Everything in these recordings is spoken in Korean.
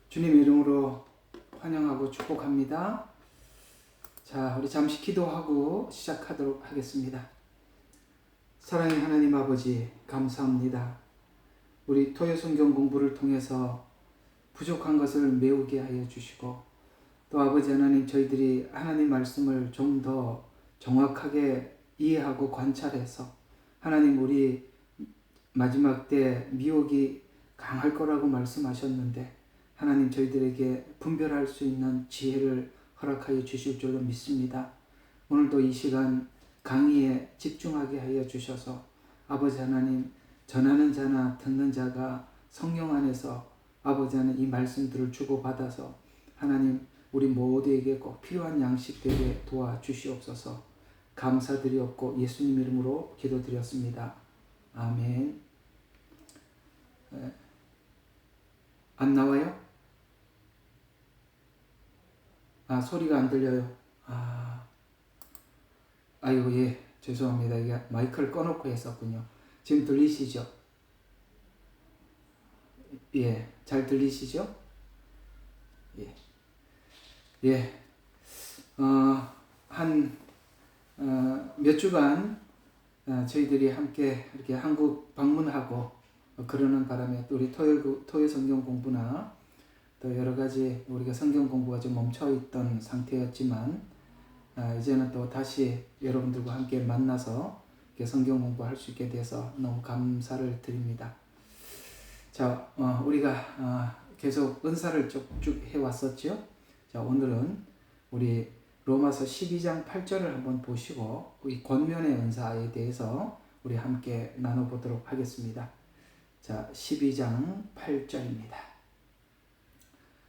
주님 이름으로 환영하고 축복합니다. 자, 우리 잠시 기도하고 시작하도록 하겠습니다. 사랑의 하나님 아버지, 감사합니다. 우리 토요 성경 공부를 통해서 부족한 것을 메우게 하여 주시고, 또 아버지 하나님, 저희들이 하나님 말씀을 좀 더 정확하게 이해하고 관찰해서 하나님, 우리 마지막 때 미혹이 강할 거라고 말씀하셨는데 하나님, 저희들에게 분별할 수 있는 지혜를 허락하여 주실 줄로 믿습니다. 오늘도 이 시간 강의에 집중하게 하여 주셔서 아버지 하나님, 전하는 자나 듣는 자가 성령 안에서 아버지 하나님 이 말씀들을 주고받아서 하나님, 우리 모두에게 꼭 필요한 양식 되게 도와주시옵소서. 감사드리옵고 예수님 이름으로 기도드렸습니다. 아멘. 안 나와요? 소리가 안 들려요. 아이고, 예, 죄송합니다. 이게 마이크를 꺼놓고 했었군요. 지금 들리시죠? 예, 잘 들리시죠? 예, 예, 몇 주간 저희들이 함께 이렇게 한국 방문하고 그러는 바람에 또 우리 토요 성경 공부나 또 여러 가지 우리가 성경 공부가 좀 멈춰 있던 상태였지만 이제는 또 다시 여러분들과 함께 만나서 성경 공부할 수 있게 돼서 너무 감사를 드립니다. 자, 우리가 계속 은사를 쭉 해왔었죠. 자, 오늘은 우리 로마서 12장 8절을 한번 보시고 이 권면의 은사에 대해서 우리 함께 나눠보도록 하겠습니다. 자, 12장 8절입니다.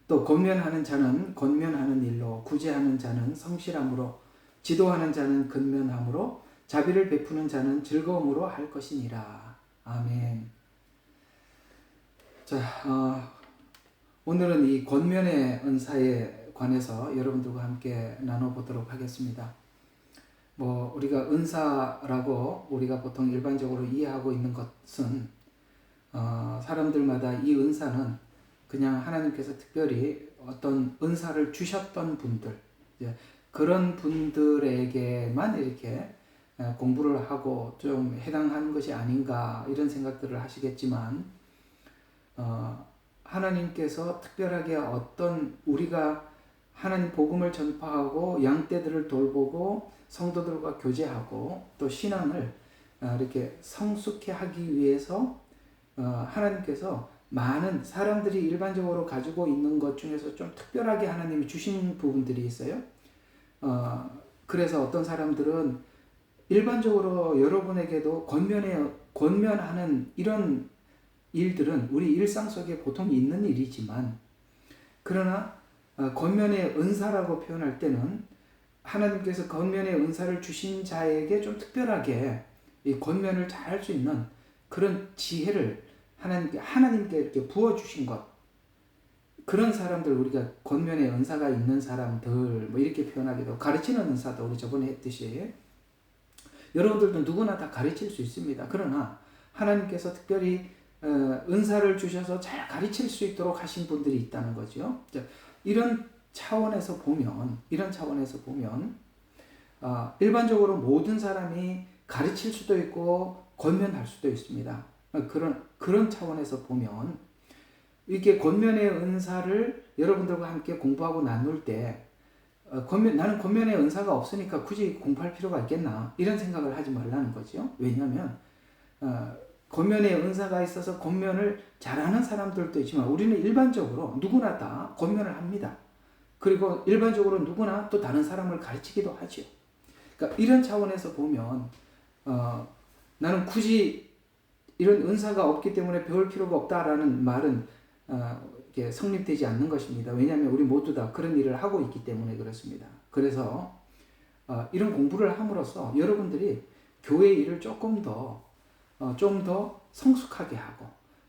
또 권면하는 자는 권면하는 일로, 구제하는 자는 성실함으로, 지도하는 자는 근면함으로, 자비를 베푸는 자는 즐거움으로 할 것이니라. 아멘. 자, 오늘은 이 권면의 은사에 관해서 여러분들과 함께 나눠보도록 하겠습니다. 우리가 은사라고 우리가 보통 일반적으로 이해하고 있는 것은 사람들마다 이 은사는 그냥 하나님께서 특별히 어떤 은사를 주셨던 분들, 그런 분들에게만 이렇게 공부를 하고 좀 해당하는 것이 아닌가 이런 생각들을 하시겠지만, 하나님께서 특별하게 어떤 우리가 하나님 복음을 전파하고 양떼들을 돌보고 성도들과 교제하고 또 신앙을 이렇게 성숙해 하기 위해서 하나님께서 많은 사람들이 일반적으로 가지고 있는 것 중에서 좀 특별하게 하나님이 주신 부분들이 있어요. 그래서 어떤 사람들은 일반적으로 여러분에게도 권면하는 이런 일들은 우리 일상 속에 보통 있는 일이지만, 그러나 권면의 은사라고 표현할 때는 하나님께서 권면의 은사를 주신 자에게 좀 특별하게 이 권면을 잘 할 수 있는 그런 지혜를 하나님께 이렇게 부어주신 것, 그런 사람들, 우리가 권면의 은사가 있는 사람들 이렇게 표현하기도, 가르치는 은사도 우리 저번에 했듯이 여러분들도 누구나 다 가르칠 수 있습니다. 그러나 하나님께서 특별히 은사를 주셔서 잘 가르칠 수 있도록 하신 분들이 있다는 거죠. 이런 차원에서 보면 일반적으로 모든 사람이 가르칠 수도 있고 권면할 수도 있습니다. 그런 차원에서 보면 이게 권면의 은사를 여러분들과 함께 공부하고 나눌 때 나는 권면의 은사가 없으니까 굳이 공부할 필요가 있겠나 이런 생각을 하지 말라는 거죠. 왜냐하면 권면의 은사가 있어서 권면을 잘하는 사람들도 있지만 우리는 일반적으로 누구나 다 권면을 합니다. 그리고 일반적으로 누구나 또 다른 사람을 가르치기도 하죠. 그러니까 이런 차원에서 보면 나는 굳이 이런 은사가 없기 때문에 배울 필요가 없다라는 말은 이게 성립되지 않는 것입니다. 왜냐하면 우리 모두 다 그런 일을 하고 있기 때문에 그렇습니다. 그래서 이런 공부를 함으로써 여러분들이 교회 일을 조금 더 성숙하게 하고,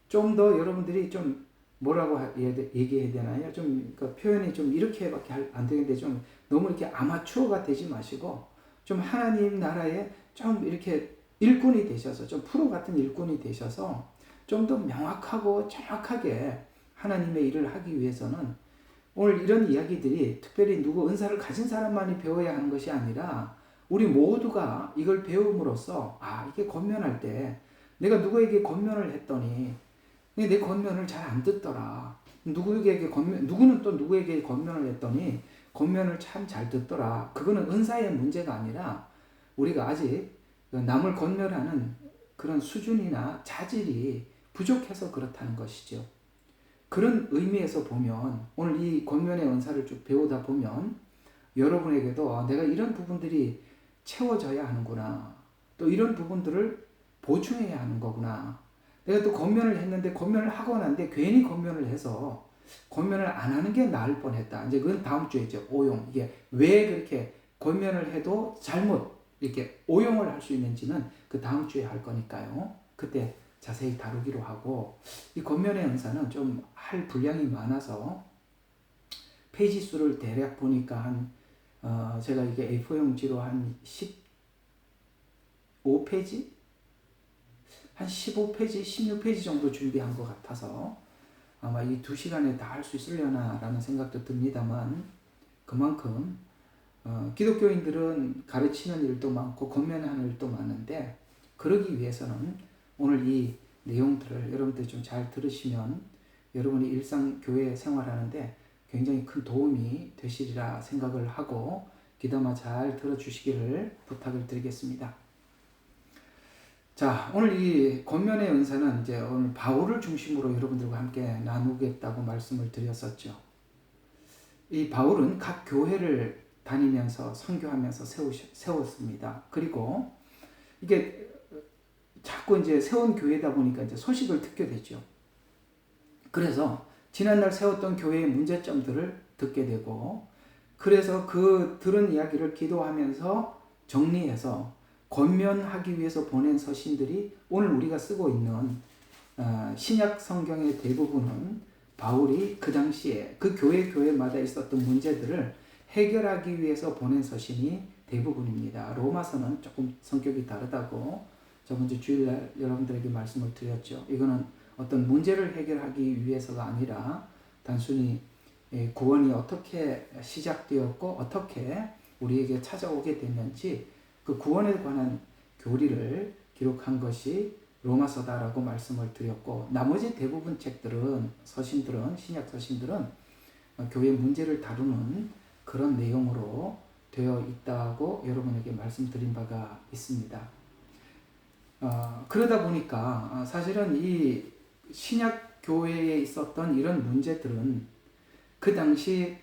좀 더 여러분들이 좀 뭐라고 얘기해야 되나요? 좀 그 표현이 좀 이렇게밖에 안 되는데, 좀 너무 이렇게 아마추어가 되지 마시고 좀 하나님 나라에 좀 이렇게 일꾼이 되셔서, 좀 프로 같은 일꾼이 되셔서 좀 더 명확하고 정확하게 하나님의 일을 하기 위해서는 오늘 이런 이야기들이 특별히 누구 은사를 가진 사람만이 배워야 하는 것이 아니라 우리 모두가 이걸 배움으로써 이게 권면할 때 내가 누구에게 권면을 했더니 내 권면을 잘 안 듣더라. 누구는 또 누구에게 권면을 했더니 권면을 참 잘 듣더라. 그거는 은사의 문제가 아니라 우리가 아직 남을 권면하는 그런 수준이나 자질이 부족해서 그렇다는 것이죠. 그런 의미에서 보면 오늘 이 권면의 은사를 쭉 배우다 보면 여러분에게도 내가 이런 부분들이 채워져야 하는구나. 또 이런 부분들을 보충해야 하는 거구나. 내가 또 권면을 했는데 권면을 하고 난데 괜히 권면을 해서 권면을 안 하는 게 나을 뻔했다. 이제 그건 다음 주에죠. 오용. 이게 왜 그렇게 권면을 해도 잘못 이렇게 오용을 할 수 있는지는 그 다음 주에 할 거니까요. 그때 자세히 다루기로 하고 이 권면의 은사는 좀 할 분량이 많아서 페이지 수를 대략 보니까 제가 이게 A4용지로 한 15페이지? 한 15페이지, 16페이지 정도 준비한 것 같아서 아마 이 2시간에 다 할 수 있으려나 라는 생각도 듭니다만 그만큼 기독교인들은 가르치는 일도 많고 권면하는 일도 많은데 그러기 위해서는 오늘 이 내용들을 여러분들이 좀 잘 들으시면 여러분이 일상 교회 생활하는데 굉장히 큰 도움이 되시리라 생각을 하고 귀담아 잘 들어주시기를 부탁을 드리겠습니다. 자, 오늘 이 권면의 은사는 이제 오늘 바울을 중심으로 여러분들과 함께 나누겠다고 말씀을 드렸었죠. 이 바울은 각 교회를 다니면서 선교하면서 세웠습니다. 그리고 이게 자꾸 이제 세운 교회다 보니까 이제 소식을 듣게 되죠. 그래서 지난날 세웠던 교회의 문제점들을 듣게 되고 그래서 그 들은 이야기를 기도하면서 정리해서 권면하기 위해서 보낸 서신들이 오늘 우리가 쓰고 있는 신약 성경의 대부분은 바울이 그 당시에 그 교회마다 있었던 문제들을 해결하기 위해서 보낸 서신이 대부분입니다. 로마서는 조금 성격이 다르다고 저번 주 주일날 여러분들에게 말씀을 드렸죠. 이거는 어떤 문제를 해결하기 위해서가 아니라 단순히 구원이 어떻게 시작되었고 어떻게 우리에게 찾아오게 됐는지 그 구원에 관한 교리를 기록한 것이 로마서다라고 말씀을 드렸고 나머지 대부분 책들은 서신들은 신약 서신들은 교회 문제를 다루는 그런 내용으로 되어 있다고 여러분에게 말씀드린 바가 있습니다. 그러다 보니까 사실은 이 신약 교회에 있었던 이런 문제들은 그 당시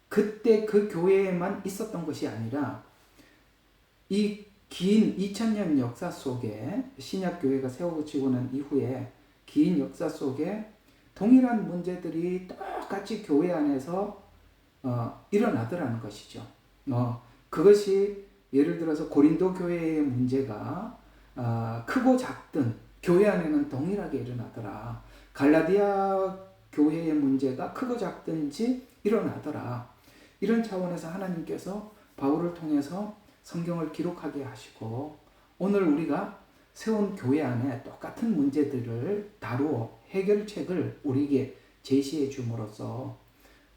그때 그 교회에만 있었던 것이 아니라 이 긴 2000년 역사 속에 신약 교회가 세워지고 난 이후에 긴 역사 속에 동일한 문제들이 똑같이 교회 안에서 일어나더라는 것이죠. 그것이 예를 들어서 고린도 교회의 문제가 크고 작든 교회 안에는 동일하게 일어나더라. 갈라디아 교회의 문제가 크고 작든지 일어나더라. 이런 차원에서 하나님께서 바울을 통해서 성경을 기록하게 하시고 오늘 우리가 세운 교회 안에 똑같은 문제들을 다루어 해결책을 우리에게 제시해 줌으로써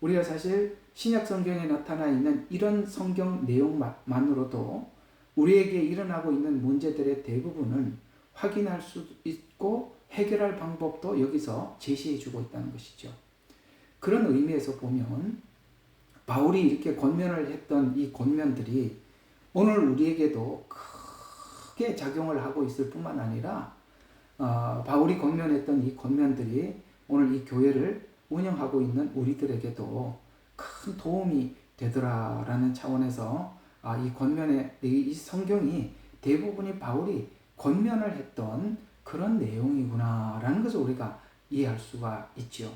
우리가 사실 신약 성경에 나타나 있는 이런 성경 내용만으로도 우리에게 일어나고 있는 문제들의 대부분을 확인할 수 있고 해결할 방법도 여기서 제시해 주고 있다는 것이죠. 그런 의미에서 보면 바울이 이렇게 권면을 했던 이 권면들이 오늘 우리에게도 크게 작용을 하고 있을 뿐만 아니라 바울이 권면했던 이 권면들이 오늘 이 교회를 운영하고 있는 우리들에게도 큰 도움이 되더라라는 차원에서 이 권면의 이 성경이 대부분이 바울이 권면을 했던 그런 내용이구나라는 것을 우리가 이해할 수가 있죠.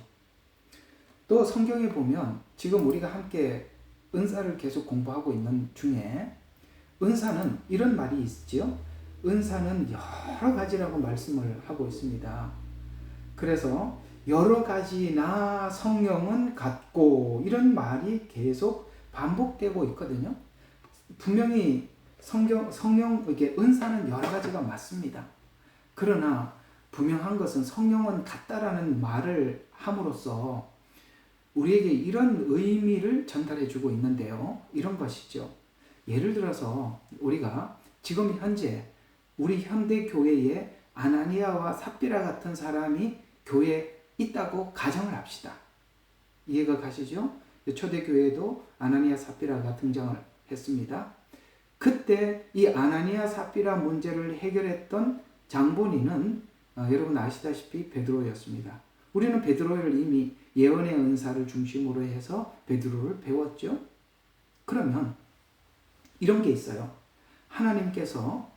또 성경에 보면 지금 우리가 함께 은사를 계속 공부하고 있는 중에 은사는 이런 말이 있죠. 은사는 여러 가지라고 말씀을 하고 있습니다. 그래서 여러 가지나 성령은 같고 이런 말이 계속 반복되고 있거든요. 분명히 성령 이게 은사는 여러 가지가 맞습니다. 그러나 분명한 것은 성령은 같다라는 말을 함으로써 우리에게 이런 의미를 전달해 주고 있는데요. 이런 것이죠. 예를 들어서 우리가 지금 현재 우리 현대 교회에 아나니아와 삽비라 같은 사람이 교회에 있다고 가정을 합시다. 이해가 가시죠? 초대교회에도 아나니아 삽비라가 등장을 했습니다. 그때 이 아나니아 삽비라 문제를 해결했던 장본인은 여러분 아시다시피 베드로였습니다. 우리는 베드로를 이미 예언의 은사를 중심으로 해서 베드로를 배웠죠. 그러면 이런 게 있어요. 하나님께서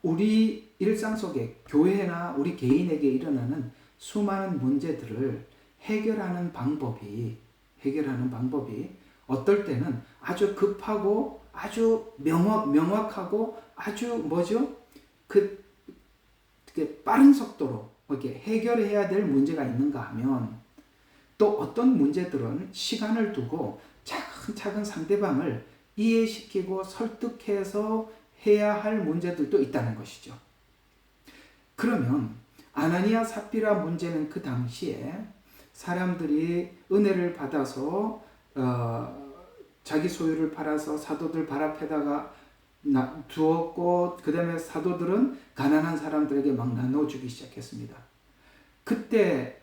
우리 일상 속에 교회나 우리 개인에게 일어나는 수많은 문제들을 해결하는 방법이 어떨 때는 아주 급하고 아주 명확하고 아주 빠른 속도로 이렇게 해결해야 될 문제가 있는가 하면 또 어떤 문제들은 시간을 두고 차근차근 상대방을 이해시키고 설득해서 해야 할 문제들도 있다는 것이죠. 그러면 아나니아 삽비라 문제는 그 당시에 사람들이 은혜를 받아서 자기 소유를 팔아서 사도들 발 앞에다가 두었고 그 다음에 사도들은 가난한 사람들에게 막 나눠주기 시작했습니다. 그때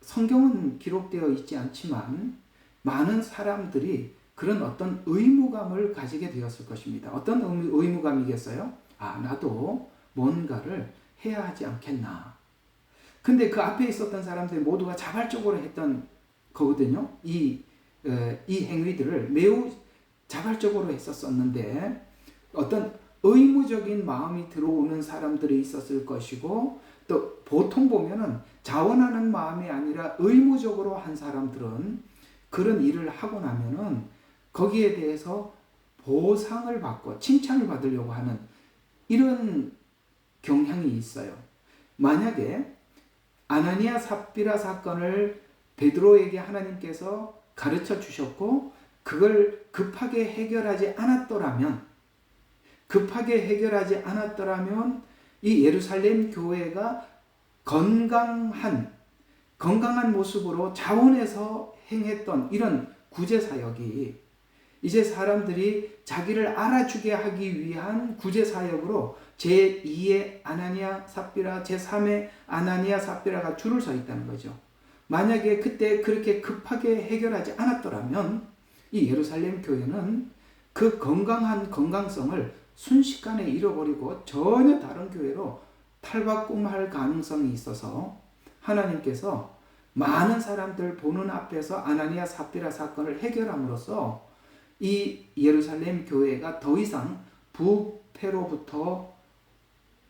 성경은 기록되어 있지 않지만 많은 사람들이 그런 어떤 의무감을 가지게 되었을 것입니다. 어떤 의무감이겠어요? 나도 뭔가를 해야 하지 않겠나. 근데 그 앞에 있었던 사람들이 모두가 자발적으로 했던 거거든요. 이 행위들을 매우 자발적으로 했었었는데 어떤 의무적인 마음이 들어오는 사람들이 있었을 것이고 또 보통 보면은 자원하는 마음이 아니라 의무적으로 한 사람들은 그런 일을 하고 나면은 거기에 대해서 보상을 받고 칭찬을 받으려고 하는 이런 경향이 있어요. 만약에 아나니아 삽비라 사건을 베드로에게 하나님께서 가르쳐 주셨고 그걸 급하게 해결하지 않았더라면 이 예루살렘 교회가 건강한 모습으로 자원해서 행했던 이런 구제사역이 이제 사람들이 자기를 알아주게 하기 위한 구제사역으로 제2의 아나니아 삽비라, 제3의 아나니아 삽비라가 줄을 서 있다는 거죠. 만약에 그때 그렇게 급하게 해결하지 않았더라면 이 예루살렘 교회는 그 건강한 건강성을 순식간에 잃어버리고 전혀 다른 교회로 탈바꿈할 가능성이 있어서 하나님께서 많은 사람들 보는 앞에서 아나니아 삽비라 사건을 해결함으로써 이 예루살렘 교회가 더 이상 부패로부터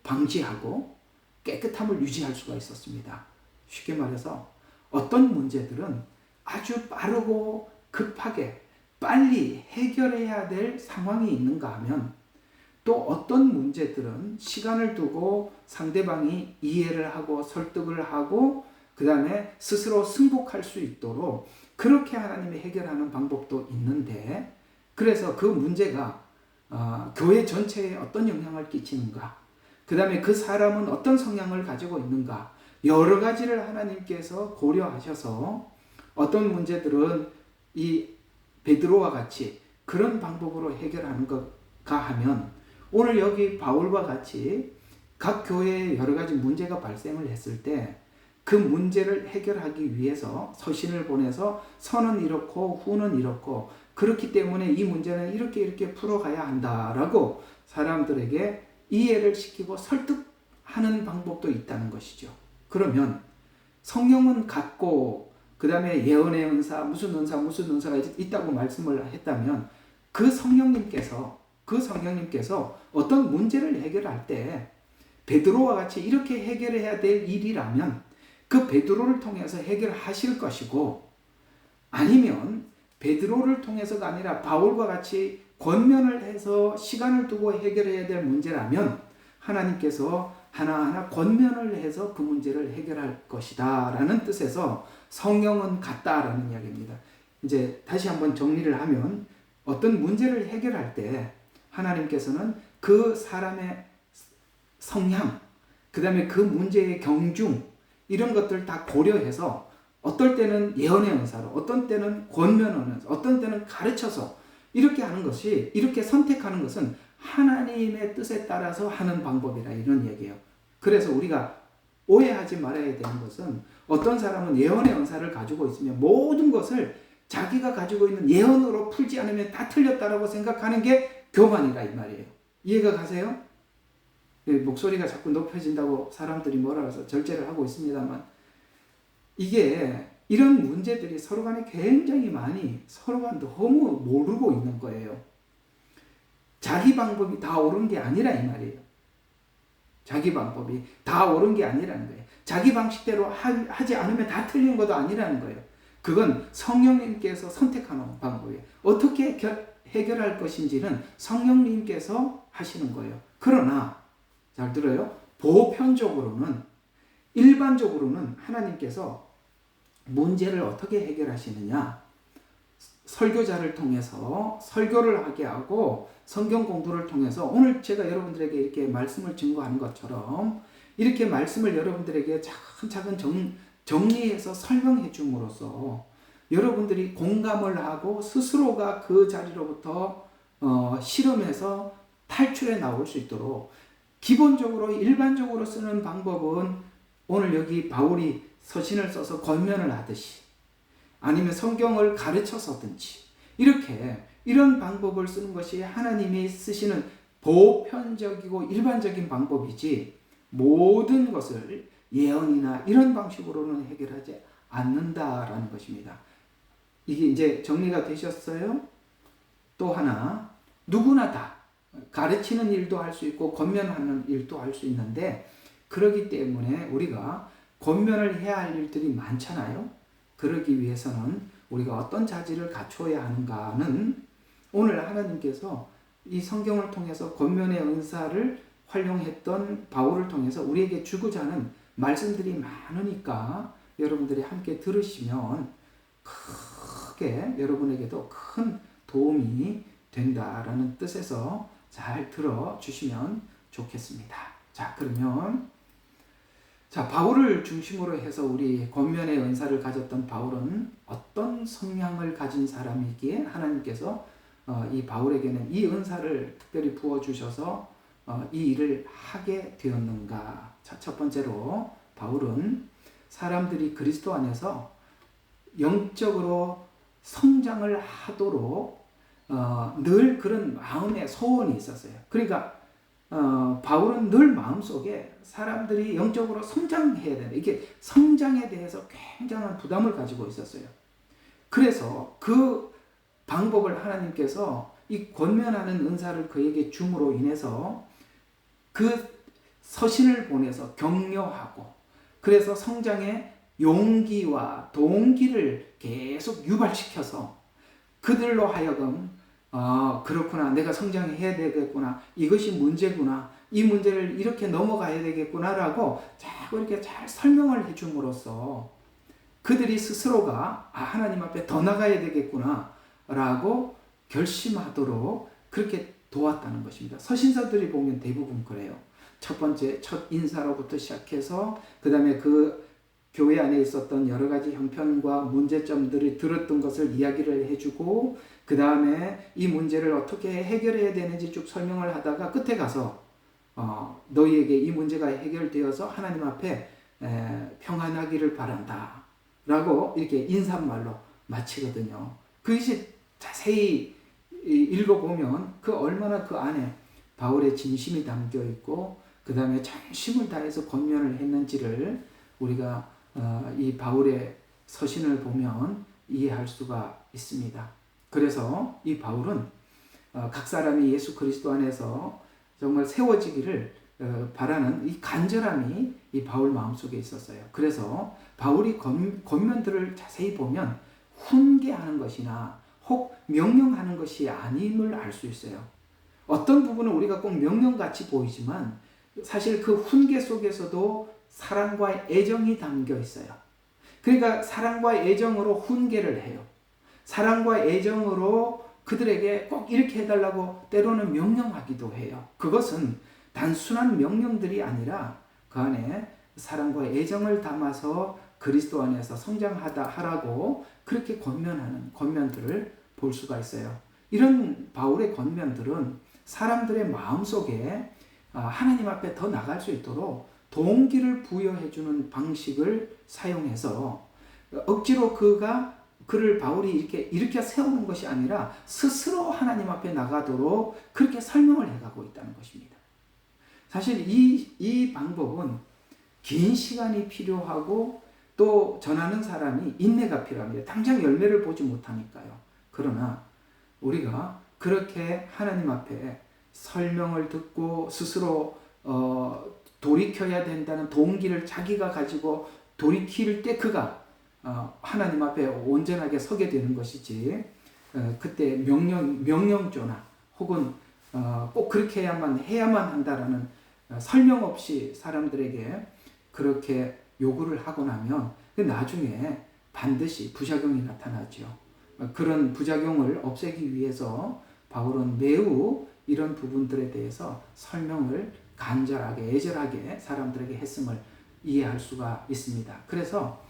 방지하고 깨끗함을 유지할 수가 있었습니다. 쉽게 말해서 어떤 문제들은 아주 빠르고 급하게 빨리 해결해야 될 상황이 있는가 하면 또 어떤 문제들은 시간을 두고 상대방이 이해를 하고 설득을 하고 그 다음에 스스로 승복할 수 있도록 그렇게 하나님이 해결하는 방법도 있는데 그래서 그 문제가 교회 전체에 어떤 영향을 끼치는가 그 다음에 그 사람은 어떤 성향을 가지고 있는가 여러 가지를 하나님께서 고려하셔서 어떤 문제들은 이 베드로와 같이 그런 방법으로 해결하는 것가 하면 오늘 여기 바울과 같이 각 교회에 여러 가지 문제가 발생을 했을 때 그 문제를 해결하기 위해서 서신을 보내서 선은 이렇고 후는 이렇고 그렇기 때문에 이 문제는 이렇게 풀어가야 한다라고 사람들에게 이해를 시키고 설득하는 방법도 있다는 것이죠. 그러면 성령은 같고 그 다음에 예언의 은사 무슨 은사가 있다고 말씀을 했다면 그 성령님께서 어떤 문제를 해결할 때 베드로와 같이 이렇게 해결해야 될 일이라면 그 베드로를 통해서 해결하실 것이고 아니면 베드로를 통해서가 아니라 바울과 같이 권면을 해서 시간을 두고 해결해야 될 문제라면 하나님께서 하나하나 권면을 해서 그 문제를 해결할 것이다 라는 뜻에서 성령은 같다라는 이야기입니다. 이제 다시 한번 정리를 하면 어떤 문제를 해결할 때 하나님께서는 그 사람의 성향, 그 다음에 그 문제의 경중 이런 것들 다 고려해서 어떨 때는 예언의 은사로, 어떤 때는 권면하는, 어떤 때는 가르쳐서 이렇게 하는 것이, 이렇게 선택하는 것은 하나님의 뜻에 따라서 하는 방법이라 이런 얘기예요. 그래서 우리가 오해하지 말아야 되는 것은 어떤 사람은 예언의 은사를 가지고 있으면 모든 것을 자기가 가지고 있는 예언으로 풀지 않으면 다 틀렸다라고 생각하는 게 교만이라 이 말이에요. 이해가 가세요? 목소리가 자꾸 높여진다고 사람들이 뭐라 해서 절제를 하고 있습니다만, 이게 이런 문제들이 서로 간에 굉장히 많이 서로가 너무 모르고 있는 거예요. 자기 방법이 다 옳은 게 아니라 이 말이에요. 자기 방법이 다 옳은 게 아니라는 거예요. 자기 방식대로 하지 않으면 다 틀린 것도 아니라는 거예요. 그건 성령님께서 선택하는 방법이에요. 어떻게 해결할 것인지는 성령님께서 하시는 거예요. 그러나 잘 들어요. 보편적으로는, 일반적으로는 하나님께서 문제를 어떻게 해결하시느냐, 설교자를 통해서 설교를 하게 하고 성경 공부를 통해서, 오늘 제가 여러분들에게 이렇게 말씀을 증거하는 것처럼 이렇게 말씀을 여러분들에게 차근차근 정리해서 설명해 줌으로써 여러분들이 공감을 하고 스스로가 그 자리로부터 실험해서 탈출해 나올 수 있도록, 기본적으로 일반적으로 쓰는 방법은 오늘 여기 바울이 서신을 써서 권면을 하듯이, 아니면 성경을 가르쳐서든지, 이렇게 이런 방법을 쓰는 것이 하나님이 쓰시는 보편적이고 일반적인 방법이지, 모든 것을 예언이나 이런 방식으로는 해결하지 않는다라는 것입니다. 이게 이제 정리가 되셨어요? 또 하나, 누구나 다 가르치는 일도 할 수 있고 권면하는 일도 할 수 있는데, 그러기 때문에 우리가 권면을 해야 할 일들이 많잖아요. 그러기 위해서는 우리가 어떤 자질을 갖춰야 하는가는 오늘 하나님께서 이 성경을 통해서 권면의 은사를 활용했던 바울을 통해서 우리에게 주고자 하는 말씀들이 많으니까 여러분들이 함께 들으시면 크게 여러분에게도 큰 도움이 된다라는 뜻에서 잘 들어주시면 좋겠습니다. 자, 그러면 바울을 중심으로 해서 우리 권면의 은사를 가졌던 바울은 어떤 성향을 가진 사람이기에 하나님께서 이 바울에게는 이 은사를 특별히 부어주셔서 이 일을 하게 되었는가. 자, 첫 번째로 바울은 사람들이 그리스도 안에서 영적으로 성장을 하도록 늘 그런 마음의 소원이 있었어요. 그러니까 바울은 늘 마음속에 사람들이 영적으로 성장해야 된다, 이게 성장에 대해서 굉장한 부담을 가지고 있었어요. 그래서 그 방법을 하나님께서 이 권면하는 은사를 그에게 줌으로 인해서 그 서신을 보내서 격려하고, 그래서 성장의 용기와 동기를 계속 유발시켜서 그들로 하여금 그렇구나, 내가 성장해야 되겠구나, 이것이 문제구나, 이 문제를 이렇게 넘어가야 되겠구나 라고 자꾸 이렇게 잘 설명을 해줌으로써 그들이 스스로가 하나님 앞에 더 나가야 되겠구나 라고 결심하도록 그렇게 도왔다는 것입니다. 서신서들이 보면 대부분 그래요. 첫 번째, 첫 인사로부터 시작해서 그 다음에 그 교회 안에 있었던 여러 가지 형편과 문제점들이 들었던 것을 이야기를 해주고, 그 다음에 이 문제를 어떻게 해결해야 되는지 쭉 설명을 하다가 끝에 가서 너희에게 이 문제가 해결되어서 하나님 앞에 평안하기를 바란다 라고 이렇게 인사말로 마치거든요. 그것이 자세히 읽어보면 얼마나 그 안에 바울의 진심이 담겨 있고 그 다음에 전심을 다해서 권면을 했는지를 우리가 이 바울의 서신을 보면 이해할 수가 있습니다. 그래서 이 바울은 각 사람이 예수 그리스도 안에서 정말 세워지기를 바라는 이 간절함이 이 바울 마음속에 있었어요. 그래서 바울이 권면들을 자세히 보면 훈계하는 것이나 혹 명령하는 것이 아님을 알 수 있어요. 어떤 부분은 우리가 꼭 명령같이 보이지만 사실 그 훈계 속에서도 사랑과 애정이 담겨 있어요. 그러니까 사랑과 애정으로 훈계를 해요. 사랑과 애정으로 그들에게 꼭 이렇게 해달라고 때로는 명령하기도 해요. 그것은 단순한 명령들이 아니라 그 안에 사랑과 애정을 담아서 그리스도 안에서 하라고 그렇게 권면하는 권면들을 볼 수가 있어요. 이런 바울의 권면들은 사람들의 마음속에 하나님 앞에 더 나갈 수 있도록 동기를 부여해주는 방식을 사용해서 억지로 그를 바울이 이렇게 일으켜 세우는 것이 아니라 스스로 하나님 앞에 나가도록 그렇게 설명을 해가고 있다는 것입니다. 사실 이 방법은 긴 시간이 필요하고 또 전하는 사람이 인내가 필요합니다. 당장 열매를 보지 못하니까요. 그러나 우리가 그렇게 하나님 앞에 설명을 듣고 스스로 돌이켜야 된다는 동기를 자기가 가지고 돌이킬 때 그가 하나님 앞에 온전하게 서게 되는 것이지 그때 명령조나 혹은 꼭 그렇게 해야만 한다라는 설명 없이 사람들에게 그렇게 요구를 하고 나면 나중에 반드시 부작용이 나타나죠. 그런 부작용을 없애기 위해서 바울은 매우 이런 부분들에 대해서 설명을 간절하게 애절하게 사람들에게 했음을 이해할 수가 있습니다. 그래서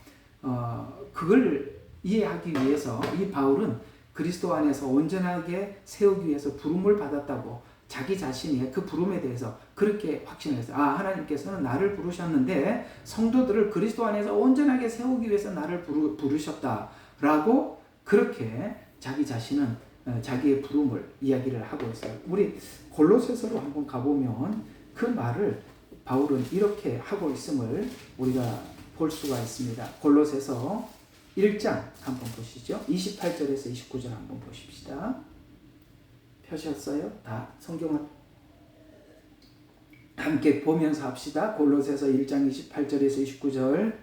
그걸 이해하기 위해서 이 바울은 그리스도 안에서 온전하게 세우기 위해서 부름을 받았다고 자기 자신의 그 부름에 대해서 그렇게 확신했어요. 하나님께서는 나를 부르셨는데 성도들을 그리스도 안에서 온전하게 세우기 위해서 나를 부르셨다라고 그렇게 자기 자신은 자기의 부름을 이야기를 하고 있어요. 우리 골로새서로 한번 가보면 그 말을 바울은 이렇게 하고 있음을 우리가 볼 수가 있습니다. 골로새서 1장 한번 보시죠. 28절에서 29절 한번 보십시다. 펴셨어요? 다 성경을 함께 보면서 합시다. 골로새서 1장 28절에서 29절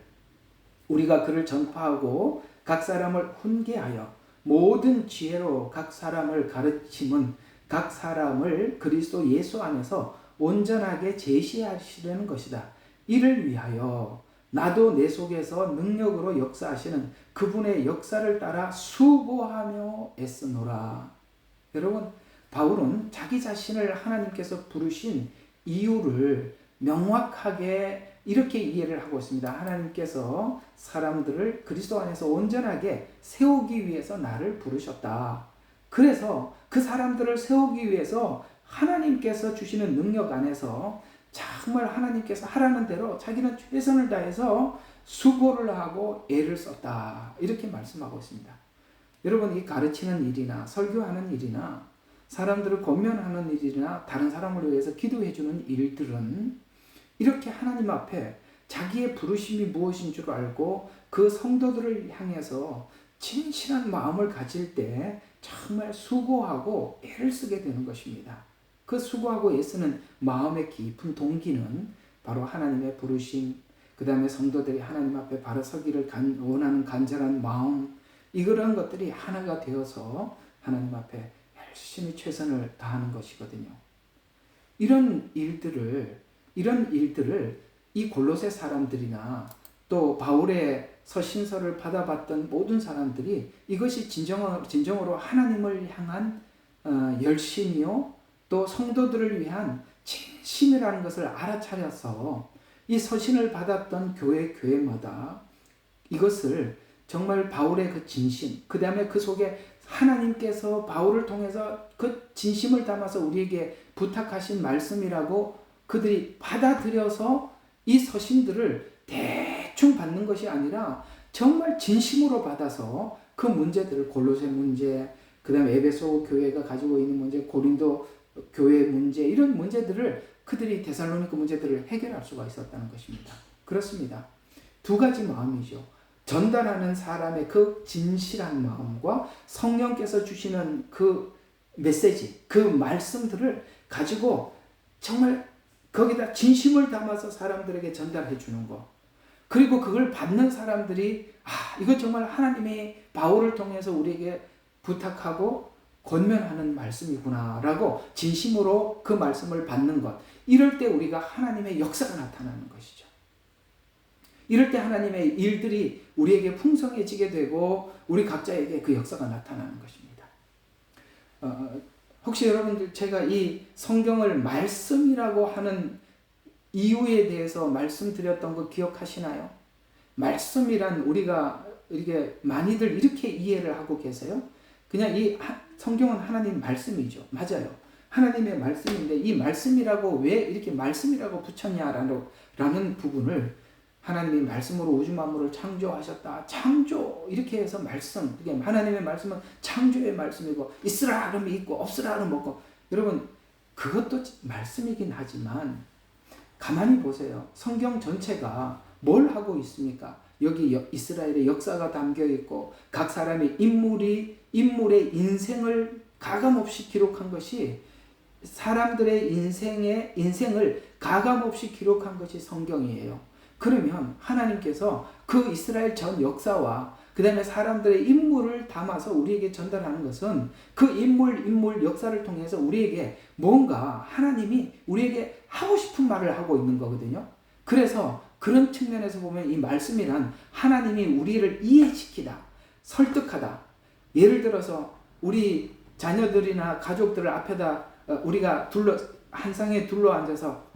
우리가 그를 전파하고 각 사람을 훈계하여 모든 지혜로 각 사람을 가르침은 각 사람을 그리스도 예수 안에서 온전하게 제시하시려는 것이다. 이를 위하여 나도 내 속에서 능력으로 역사하시는 그분의 역사를 따라 수고하며 애쓰노라. 여러분, 바울은 자기 자신을 하나님께서 부르신 이유를 명확하게 이렇게 이해를 하고 있습니다. 하나님께서 사람들을 그리스도 안에서 온전하게 세우기 위해서 나를 부르셨다. 그래서 그 사람들을 세우기 위해서 하나님께서 주시는 능력 안에서 정말 하나님께서 하라는 대로 자기는 최선을 다해서 수고를 하고 애를 썼다. 이렇게 말씀하고 있습니다. 여러분, 이 가르치는 일이나 설교하는 일이나 사람들을 권면하는 일이나 다른 사람을 위해서 기도해주는 일들은 이렇게 하나님 앞에 자기의 부르심이 무엇인 줄 알고 그 성도들을 향해서 진실한 마음을 가질 때 정말 수고하고 애를 쓰게 되는 것입니다. 그 수고하고 애쓰는 마음의 깊은 동기는 바로 하나님의 부르심, 그 다음에 성도들이 하나님 앞에 바로 서기를 원하는 간절한 마음, 이런 것들이 하나가 되어서 하나님 앞에 열심히 최선을 다하는 것이거든요. 이런 일들을 이 골로새 사람들이나 또 바울의 서신서를 받아봤던 모든 사람들이 이것이 진정으로 하나님을 향한 열심이요 또 성도들을 위한 진심이라는 것을 알아차려서 이 서신을 받았던 교회마다 이것을 정말 바울의 그 진심, 그 다음에 그 속에 하나님께서 바울을 통해서 그 진심을 담아서 우리에게 부탁하신 말씀이라고 그들이 받아들여서 이 서신들을 대충 받는 것이 아니라 정말 진심으로 받아서 그 문제들을 골로새 문제, 그 다음에 에베소 교회가 가지고 있는 문제, 고린도 교회 문제, 이런 문제들을 그들이 데살로니가 문제들을 해결할 수가 있었다는 것입니다. 그렇습니다. 두 가지 마음이죠. 전달하는 사람의 그 진실한 마음과 성령께서 주시는 그 메시지, 그 말씀들을 가지고 정말 거기다 진심을 담아서 사람들에게 전달해 주는 것. 그리고 그걸 받는 사람들이 이거 정말 하나님이 바울을 통해서 우리에게 부탁하고 권면하는 말씀이구나 라고 진심으로 그 말씀을 받는 것. 이럴 때 우리가 하나님의 역사가 나타나는 것이죠. 이럴 때 하나님의 일들이 우리에게 풍성해지게 되고 우리 각자에게 그 역사가 나타나는 것입니다. 혹시 여러분들 제가 이 성경을 말씀이라고 하는 이유에 대해서 말씀드렸던 거 기억하시나요? 말씀이란 우리가 이렇게 많이들 이렇게 이해를 하고 계세요. 그냥 이 성경은 하나님 말씀이죠. 맞아요. 하나님의 말씀인데 이 말씀이라고 왜 이렇게 말씀이라고 붙였냐라는 부분을 하나님이 말씀으로 우주 만물을 창조하셨다. 창조 이렇게 해서 말씀. 하나님의 말씀은 창조의 말씀이고 있으라 그러면 있고 없으라 그러면 없고. 여러분 그것도 말씀이긴 하지만 가만히 보세요. 성경 전체가 뭘 하고 있습니까? 여기 이스라엘의 역사가 담겨 있고 각 사람의 인물의 인생을 가감없이 기록한 것이 사람들의 인생을 가감없이 기록한 것이 성경이에요. 그러면 하나님께서 그 이스라엘 전 역사와 그 다음에 사람들의 인물을 담아서 우리에게 전달하는 것은 그 인물 역사를 통해서 우리에게 뭔가 하나님이 우리에게 하고 싶은 말을 하고 있는 거거든요. 그래서 그런 측면에서 보면 이 말씀이란 하나님이 우리를 이해시키다, 설득하다. 예를 들어서 우리 자녀들이나 가족들을 앞에다 우리가 한 상에 둘러앉아서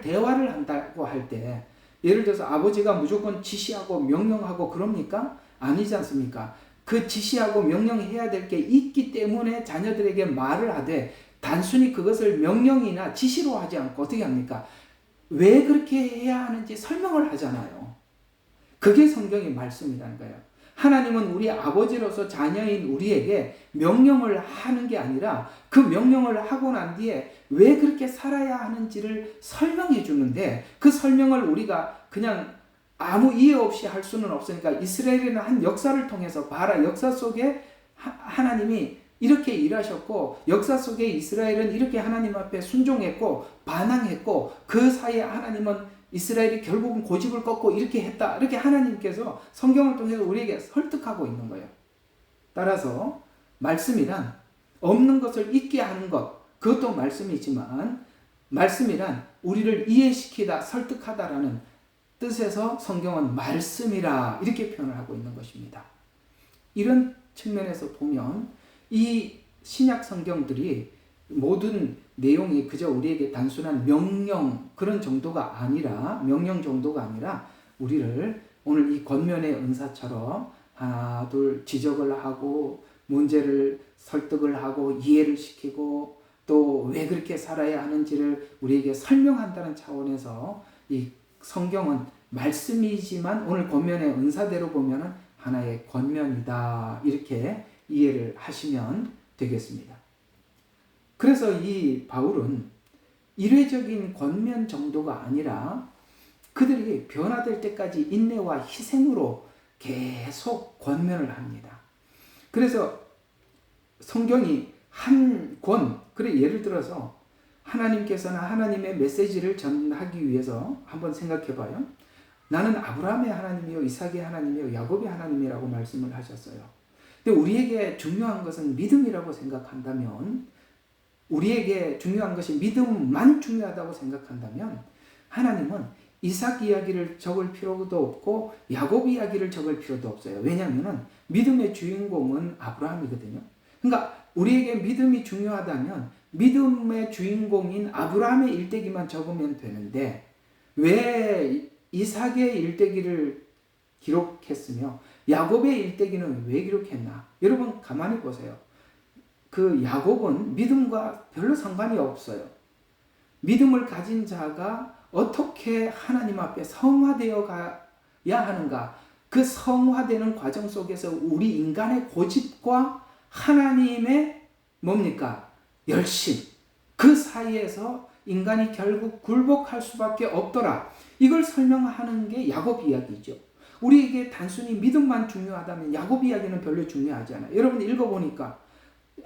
대화를 한다고 할 때 예를 들어서 아버지가 무조건 지시하고 명령하고 그럽니까? 아니지 않습니까? 그 지시하고 명령해야 될 게 있기 때문에 자녀들에게 말을 하되 단순히 그것을 명령이나 지시로 하지 않고 어떻게 합니까? 왜 그렇게 해야 하는지 설명을 하잖아요. 그게 성경의 말씀이라는 거예요. 하나님은 우리 아버지로서 자녀인 우리에게 명령을 하는 게 아니라 그 명령을 하고 난 뒤에 왜 그렇게 살아야 하는지를 설명해 주는데 그 설명을 우리가 그냥 아무 이해 없이 할 수는 없으니까 이스라엘이라는 한 역사를 통해서 봐라. 역사 속에 하나님이 이렇게 일하셨고 역사 속에 이스라엘은 이렇게 하나님 앞에 순종했고 반항했고 그 사이에 하나님은 이스라엘이 결국은 고집을 꺾고 이렇게 했다. 이렇게 하나님께서 성경을 통해서 우리에게 설득하고 있는 거예요. 따라서 말씀이란 없는 것을 있게 하는 것, 그것도 말씀이지만 말씀이란 우리를 이해시키다, 설득하다라는 뜻에서 성경은 말씀이라 이렇게 표현을 하고 있는 것입니다. 이런 측면에서 보면 이 신약 성경들이 모든 내용이 그저 우리에게 단순한 명령 그런 정도가 아니라 우리를 오늘 이 권면의 은사처럼 하나 둘 지적을 하고 문제를 설득을 하고 이해를 시키고 또 왜 그렇게 살아야 하는지를 우리에게 설명한다는 차원에서 이 성경은 말씀이지만 오늘 권면의 은사대로 보면은 하나의 권면이다 이렇게 이해를 하시면 되겠습니다. 그래서 이 바울은 일회적인 권면 정도가 아니라 그들이 변화될 때까지 인내와 희생으로 계속 권면을 합니다. 그래서 성경이 한 권, 그래 예를 들어서 하나님께서는 하나님의 메시지를 전하기 위해서 한번 생각해 봐요. 나는 아브라함의 하나님이요 이삭의 하나님이요 야곱의 하나님이라고 말씀을 하셨어요. 근데 우리에게 중요한 것은 믿음이라고 생각한다면 우리에게 중요한 것이 믿음만 중요하다고 생각한다면 하나님은 이삭 이야기를 적을 필요도 없고 야곱 이야기를 적을 필요도 없어요. 왜냐하면 믿음의 주인공은 아브라함이거든요. 그러니까 우리에게 믿음이 중요하다면 믿음의 주인공인 아브라함의 일대기만 적으면 되는데 왜 이삭의 일대기를 기록했으며 야곱의 일대기는 왜 기록했나? 여러분 가만히 보세요. 그 야곱은 믿음과 별로 상관이 없어요. 믿음을 가진 자가 어떻게 하나님 앞에 성화되어 가야 하는가? 그 성화되는 과정 속에서 우리 인간의 고집과 하나님의 뭡니까? 열심. 그 사이에서 인간이 결국 굴복할 수밖에 없더라. 이걸 설명하는 게 야곱 이야기죠. 우리에게 단순히 믿음만 중요하다면 야곱 이야기는 별로 중요하지 않아요. 여러분 읽어보니까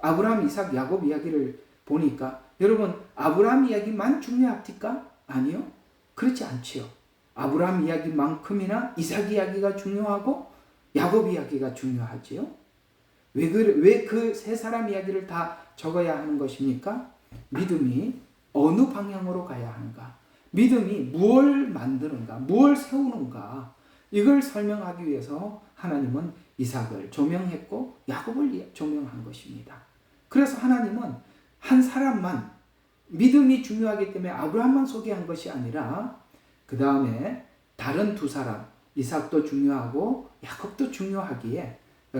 아브라함, 이삭, 야곱 이야기를 보니까 여러분 아브라함 이야기만 중요합니까? 아니요. 그렇지 않지요. 아브라함 이야기만큼이나 이삭 이야기가 중요하고 야곱 이야기가 중요하지요. 왜 그 세 사람 이야기를 다 적어야 하는 것입니까? 믿음이 어느 방향으로 가야 하는가? 믿음이 무엇을 만드는가? 무엇을 세우는가? 이걸 설명하기 위해서 하나님은 이삭을 조명했고 야곱을 조명한 것입니다. 그래서 하나님은 한 사람만 믿음이 중요하기 때문에 아브라함만 소개한 것이 아니라 그 다음에 다른 두 사람 이삭도 중요하고 야곱도 중요하기에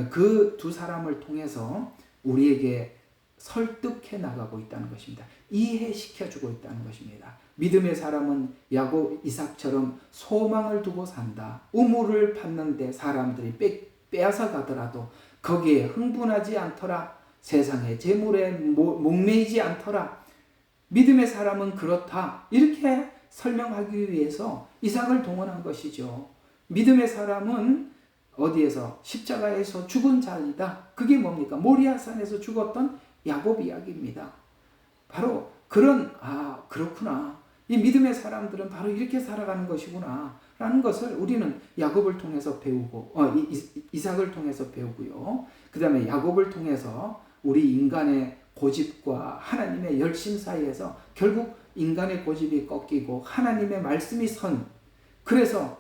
그 두 사람을 통해서 우리에게 설득해 나가고 있다는 것입니다. 이해시켜주고 있다는 것입니다. 믿음의 사람은 야곱, 이삭처럼 소망을 두고 산다. 우물을 팠는데 사람들이 빼앗아 가더라도 거기에 흥분하지 않더라. 세상의 재물에 목매이지 않더라. 믿음의 사람은 그렇다. 이렇게 설명하기 위해서 이삭을 동원한 것이죠. 믿음의 사람은 어디에서? 십자가에서 죽은 자이다. 그게 뭡니까? 모리아산에서 죽었던 야곱 이야기입니다. 바로 그런 그렇구나. 이 믿음의 사람들은 바로 이렇게 살아가는 것이구나 라는 것을 우리는 야곱을 통해서 배우고 이삭을 통해서 배우고요. 그 다음에 야곱을 통해서 우리 인간의 고집과 하나님의 열심 사이에서 결국 인간의 고집이 꺾이고 하나님의 말씀이 그래서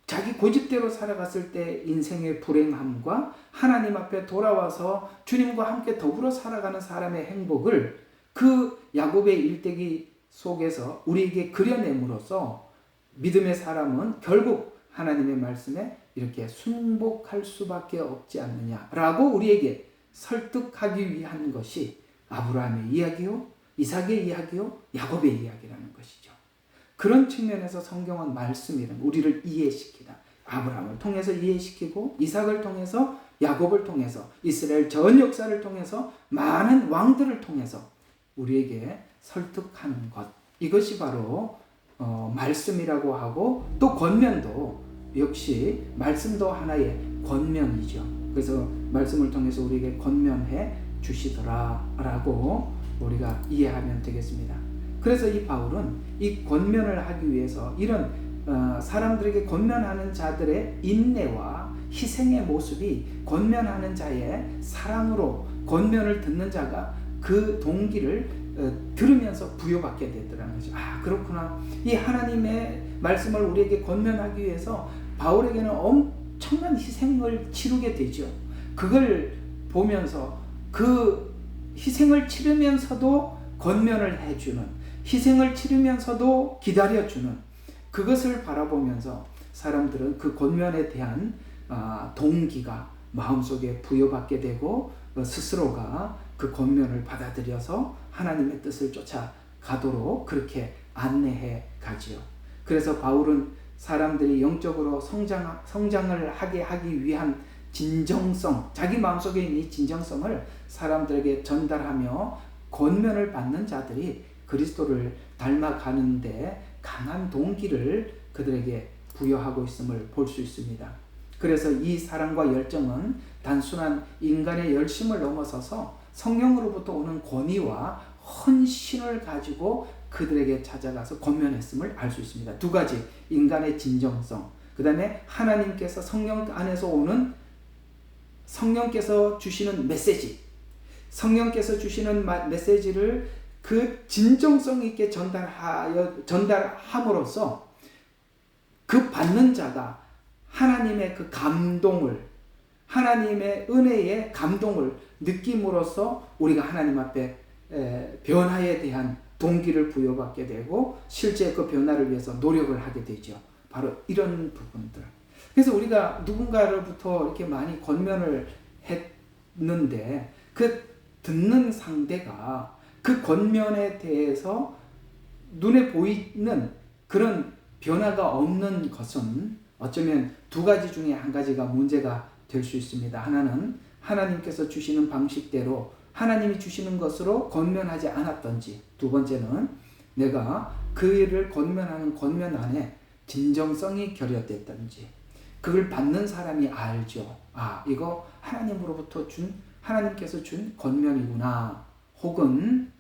자기 고집대로 살아갔을 때 인생의 불행함과 하나님 앞에 돌아와서 주님과 함께 더불어 살아가는 사람의 행복을 그 야곱의 일대기 속에서 우리에게 그려냄으로써 믿음의 사람은 결국 하나님의 말씀에 이렇게 순복할 수밖에 없지 않느냐라고 우리에게 설득하기 위한 것이 아브라함의 이야기요, 이삭의 이야기요, 야곱의 이야기라는 것이죠. 그런 측면에서 성경은 말씀이란 우리를 이해시키다. 아브라함을 통해서 이해시키고 이삭을 통해서 야곱을 통해서 이스라엘 전 역사를 통해서 많은 왕들을 통해서 우리에게 설득하는 것. 이것이 바로 말씀이라고 하고 또 권면도 역시 말씀도 하나의 권면이죠. 그래서 말씀을 통해서 우리에게 권면해 주시더라라고 우리가 이해하면 되겠습니다. 그래서 이 바울은 이 권면을 하기 위해서 이런 사람들에게 권면하는 자들의 인내와 희생의 모습이 권면하는 자의 사랑으로 권면을 듣는 자가 그 동기를 들으면서 부여받게 되더라는 거죠. 그렇구나. 이 하나님의 말씀을 우리에게 권면하기 위해서 바울에게는 엄청난 희생을 치르게 되죠. 그걸 보면서 그 희생을 치르면서도 권면을 해주는, 희생을 치르면서도 기다려주는 그것을 바라보면서 사람들은 그 권면에 대한 동기가 마음속에 부여받게 되고 스스로가 그 권면을 받아들여서 하나님의 뜻을 쫓아가도록 그렇게 안내해 가지요. 그래서 바울은 사람들이 영적으로 성장을 하게 하기 위한 진정성, 자기 마음속에 있는 이 진정성을 사람들에게 전달하며 권면을 받는 자들이 그리스도를 닮아가는데 강한 동기를 그들에게 부여하고 있음을 볼 수 있습니다. 그래서 이 사랑과 열정은 단순한 인간의 열심을 넘어서서 성령으로부터 오는 권위와 헌신을 가지고 그들에게 찾아가서 권면했음을 알 수 있습니다. 두 가지, 인간의 진정성, 그 다음에 하나님께서 성령 안에서 오는 성령께서 주시는 메시지, 성령께서 주시는 메시지를 그 진정성 있게 전달함으로써 그 받는 자가 하나님의 그 감동을, 하나님의 은혜의 감동을 느낌으로써 우리가 하나님 앞에 변화에 대한 동기를 부여받게 되고 실제 그 변화를 위해서 노력을 하게 되죠. 바로 이런 부분들. 그래서 우리가 누군가로부터 이렇게 많이 권면을 했는데 그 듣는 상대가 그 권면에 대해서 눈에 보이는 그런 변화가 없는 것은 어쩌면 두 가지 중에 한 가지가 문제가 될 수 있습니다. 하나는 하나님께서 주시는 방식대로 하나님이 주시는 것으로 권면하지 않았던지, 두 번째는 내가 그 일을 권면하는 권면 안에 진정성이 결여됐던지, 그걸 받는 사람이 알죠. 이거 하나님으로부터 하나님께서 준 권면이구나. 혹은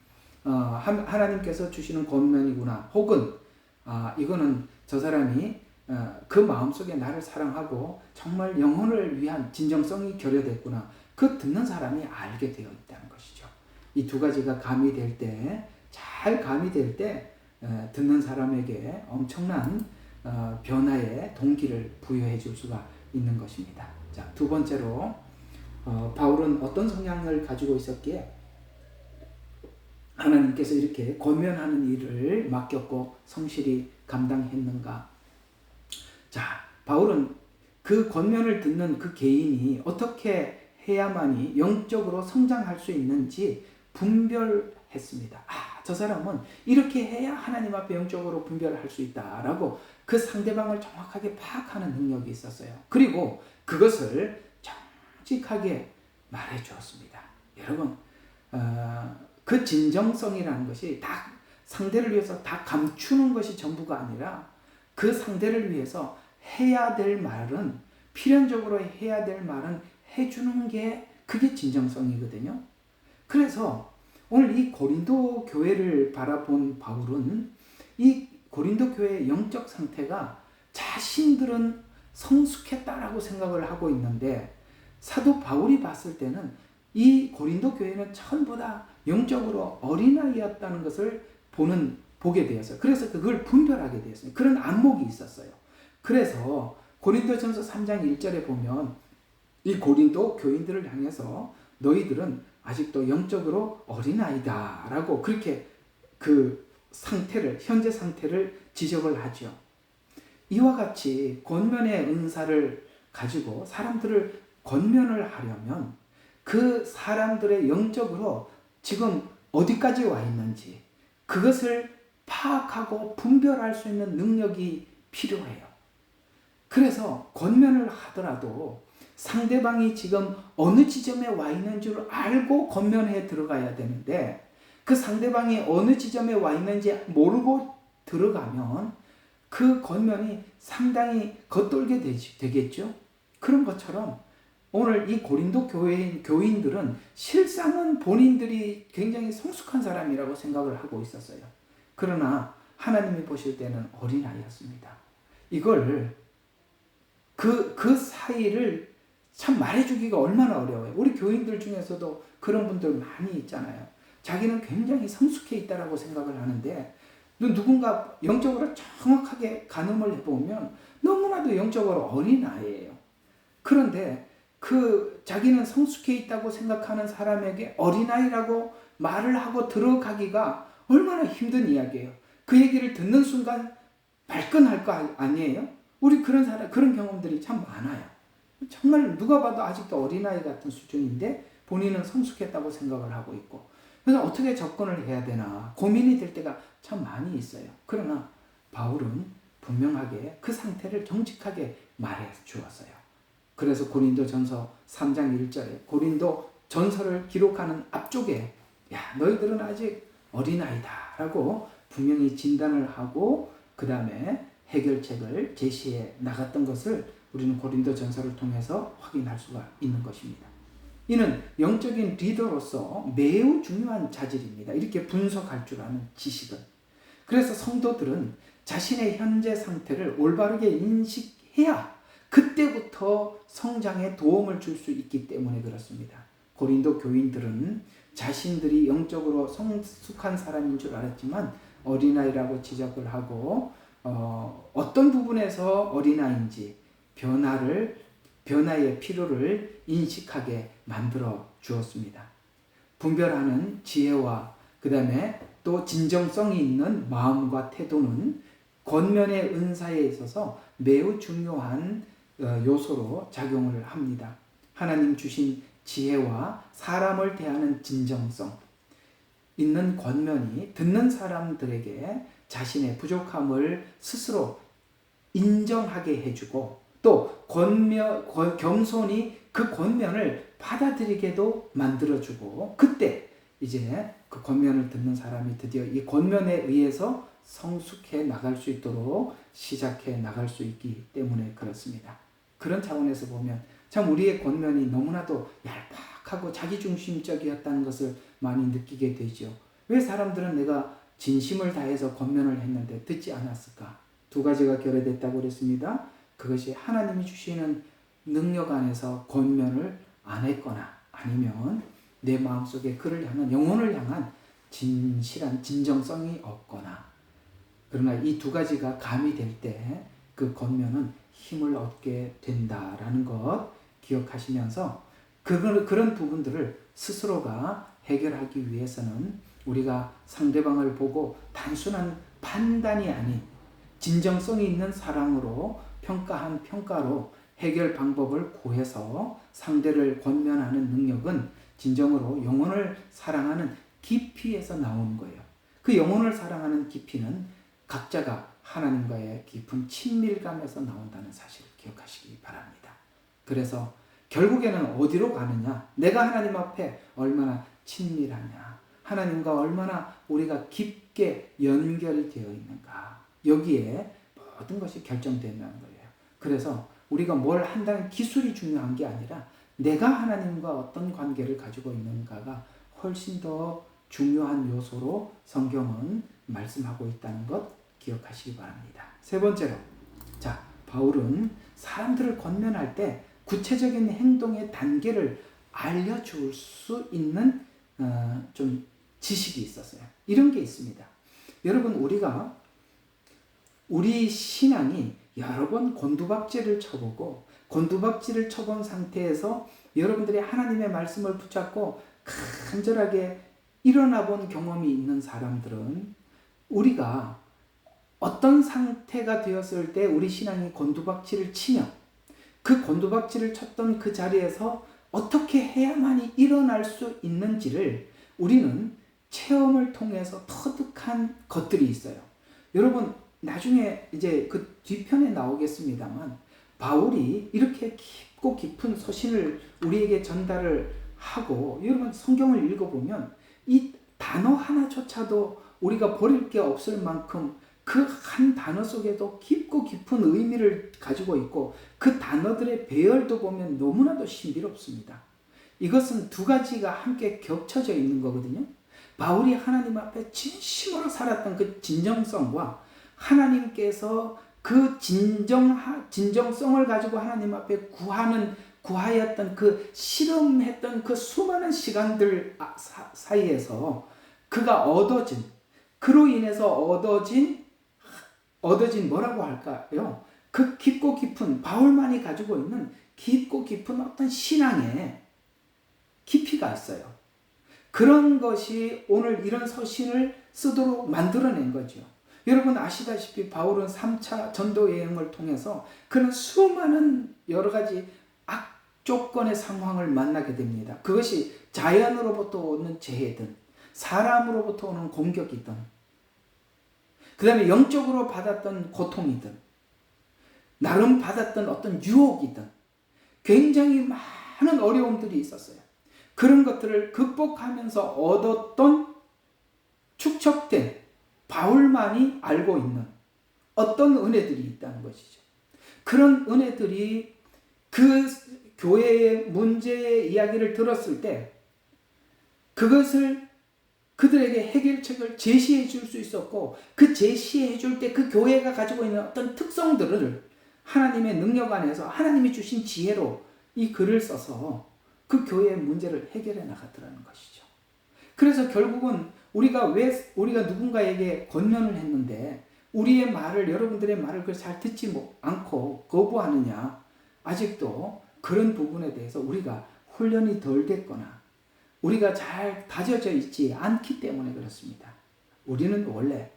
하나님께서 주시는 권면이구나. 혹은 이거는 저 사람이 그 마음속에 나를 사랑하고 정말 영혼을 위한 진정성이 결여됐구나. 그 듣는 사람이 알게 되어 있다는 것이죠. 이 두 가지가 가미될 때, 잘 가미될 때 듣는 사람에게 엄청난 변화의 동기를 부여해 줄 수가 있는 것입니다. 자, 두 번째로 바울은 어떤 성향을 가지고 있었기에 하나님께서 이렇게 권면하는 일을 맡겼고 성실히 감당했는가? 자, 바울은 그 권면을 듣는 그 개인이 어떻게 해야만이 영적으로 성장할 수 있는지 분별했습니다. 저 사람은 이렇게 해야 하나님 앞에 영적으로 분별할 수 있다라고 그 상대방을 정확하게 파악하는 능력이 있었어요. 그리고 그것을 정직하게 말해 주었습니다. 여러분, 그 진정성이라는 것이 다 상대를 위해서 다 감추는 것이 전부가 아니라 그 상대를 위해서 해야 될 말은, 필연적으로 해야 될 말은 해주는 게 그게 진정성이거든요. 그래서 오늘 이 고린도 교회를 바라본 바울은 이 고린도 교회의 영적 상태가 자신들은 성숙했다라고 생각을 하고 있는데, 사도 바울이 봤을 때는 이 고린도 교회는 처음보다 영적으로 어린아이였다는 것을 보게 되었어요. 그래서 그걸 분별하게 되었어요. 그런 안목이 있었어요. 그래서 고린도전서 3장 1절에 보면 이 고린도 교인들을 향해서 너희들은 아직도 영적으로 어린아이다 라고 그렇게 그 상태를, 현재 상태를 지적을 하죠. 이와 같이 권면의 은사를 가지고 사람들을 권면을 하려면 그 사람들의 영적으로 지금 어디까지 와 있는지 그것을 파악하고 분별할 수 있는 능력이 필요해요. 그래서 권면을 하더라도 상대방이 지금 어느 지점에 와 있는 줄 알고 권면해 들어가야 되는데, 그 상대방이 어느 지점에 와 있는지 모르고 들어가면 그 권면이 상당히 겉돌게 되겠죠. 그런 것처럼 오늘 이 고린도 교인들은 실상은 본인들이 굉장히 성숙한 사람이라고 생각을 하고 있었어요. 그러나 하나님이 보실 때는 어린아이였습니다. 이걸 그 사이를 참 말해주기가 얼마나 어려워요. 우리 교인들 중에서도 그런 분들 많이 있잖아요. 자기는 굉장히 성숙해 있다라고 생각을 하는데 누군가 영적으로 정확하게 가늠을 해보면 너무나도 영적으로 어린아이예요. 그런데 그 자기는 성숙해 있다고 생각하는 사람에게 어린아이라고 말을 하고 들어가기가 얼마나 힘든 이야기예요. 그 얘기를 듣는 순간 발끈할 거 아니에요? 우리 그런 경험들이 참 많아요. 정말 누가 봐도 아직도 어린아이 같은 수준인데 본인은 성숙했다고 생각을 하고 있고, 그래서 어떻게 접근을 해야 되나 고민이 될 때가 참 많이 있어요. 그러나 바울은 분명하게 그 상태를 정직하게 말해 주었어요. 그래서 고린도전서 3장 1절에 고린도 전서를 기록하는 앞쪽에 너희들은 아직 어린아이다 라고 분명히 진단을 하고 그 다음에 해결책을 제시해 나갔던 것을 우리는 고린도전서를 통해서 확인할 수가 있는 것입니다. 이는 영적인 리더로서 매우 중요한 자질입니다. 이렇게 분석할 줄 아는 지식은. 그래서 성도들은 자신의 현재 상태를 올바르게 인식해야 그때부터 성장에 도움을 줄 수 있기 때문에 그렇습니다. 고린도 교인들은 자신들이 영적으로 성숙한 사람인 줄 알았지만 어린아이라고 지적을 하고 어떤 부분에서 어린아이인지 변화의 필요를 인식하게 만들어 주었습니다. 분별하는 지혜와 그 다음에 또 진정성이 있는 마음과 태도는 권면의 은사에 있어서 매우 중요한 요소로 작용을 합니다. 하나님 주신 지혜와 사람을 대하는 진정성 있는 권면이 듣는 사람들에게 자신의 부족함을 스스로 인정하게 해주고 또 겸손히 그 권면을 받아들이게도 만들어주고, 그때 이제 그 권면을 듣는 사람이 드디어 이 권면에 의해서 성숙해 나갈 수 있도록 시작해 나갈 수 있기 때문에 그렇습니다. 그런 차원에서 보면 참 우리의 권면이 너무나도 얄팍하고 자기중심적이었다는 것을 많이 느끼게 되죠. 왜 사람들은 내가 진심을 다해서 권면을 했는데 듣지 않았을까? 두 가지가 결여됐다고 그랬습니다. 그것이 하나님이 주시는 능력 안에서 권면을 안 했거나 아니면 내 마음속에 그를 향한 영혼을 향한 진실한 진정성이 없거나, 그러나 이 두 가지가 가미될 때 그 권면은 힘을 얻게 된다라는 것 기억하시면서 그런 부분들을 스스로가 해결하기 위해서는 우리가 상대방을 보고 단순한 판단이 아닌 진정성이 있는 사랑으로 평가한 평가로 해결 방법을 구해서 상대를 권면하는 능력은 진정으로 영혼을 사랑하는 깊이에서 나오는 거예요. 그 영혼을 사랑하는 깊이는 각자가 하나님과의 깊은 친밀감에서 나온다는 사실을 기억하시기 바랍니다. 그래서 결국에는 어디로 가느냐? 내가 하나님 앞에 얼마나 친밀하냐? 하나님과 얼마나 우리가 깊게 연결이 되어 있는가? 여기에 모든 것이 결정된다는 거예요. 그래서 우리가 뭘 한다는 기술이 중요한 게 아니라 내가 하나님과 어떤 관계를 가지고 있는가가 훨씬 더 중요한 요소로 성경은 말씀하고 있다는 것 기억하시기 바랍니다. 세 번째로, 자, 바울은 사람들을 권면할 때 구체적인 행동의 단계를 알려줄 수 있는 좀 지식이 있었어요. 이런 게 있습니다. 여러분, 우리 신앙이 여러 번 곤두박질을 쳐보고 곤두박질을 쳐본 상태에서 여러분들이 하나님의 말씀을 붙잡고 간절하게 일어나 본 경험이 있는 사람들은 우리가 어떤 상태가 되었을 때 우리 신앙이 곤두박질을 치며 그 곤두박질을 쳤던 그 자리에서 어떻게 해야만이 일어날 수 있는지를 우리는 체험을 통해서 터득한 것들이 있어요. 여러분, 나중에 이제 그 뒤편에 나오겠습니다만 바울이 이렇게 깊고 깊은 서신을 우리에게 전달을 하고, 여러분 성경을 읽어보면 이 단어 하나조차도 우리가 버릴 게 없을 만큼 그 한 단어 속에도 깊고 깊은 의미를 가지고 있고 그 단어들의 배열도 보면 너무나도 신비롭습니다. 이것은 두 가지가 함께 겹쳐져 있는 거거든요. 바울이 하나님 앞에 진심으로 살았던 그 진정성과 하나님께서 그 진정성을 가지고 하나님 앞에 구하였던 그 실험했던 그 수많은 시간들 사이에서 그가 그로 인해서 얻어진 뭐라고 할까요? 그 깊고 깊은, 바울만이 가지고 있는 깊고 깊은 어떤 신앙의 깊이가 있어요. 그런 것이 오늘 이런 서신을 쓰도록 만들어낸 거죠. 여러분 아시다시피 바울은 3차 전도 여행을 통해서 그런 수많은 여러 가지 악조건의 상황을 만나게 됩니다. 그것이 자연으로부터 오는 재해든 사람으로부터 오는 공격이든 그 다음에 영적으로 받았던 고통이든 나름 받았던 어떤 유혹이든 굉장히 많은 어려움들이 있었어요. 그런 것들을 극복하면서 얻었던 축적된 바울만이 알고 있는 어떤 은혜들이 있다는 것이죠. 그런 은혜들이 그 교회의 문제의 이야기를 들었을 때 그것을 그들에게 해결책을 제시해 줄 수 있었고 그 제시해 줄 때 그 교회가 가지고 있는 어떤 특성들을 하나님의 능력 안에서 하나님이 주신 지혜로 이 글을 써서 그 교회의 문제를 해결해 나가더라는 것이죠. 그래서 결국은 우리가 누군가에게 권면을 했는데 우리의 말을, 여러분들의 말을 잘 듣지 않고 거부하느냐, 아직도 그런 부분에 대해서 우리가 훈련이 덜 됐거나 우리가 잘 다져져 있지 않기 때문에 그렇습니다. 우리는 원래,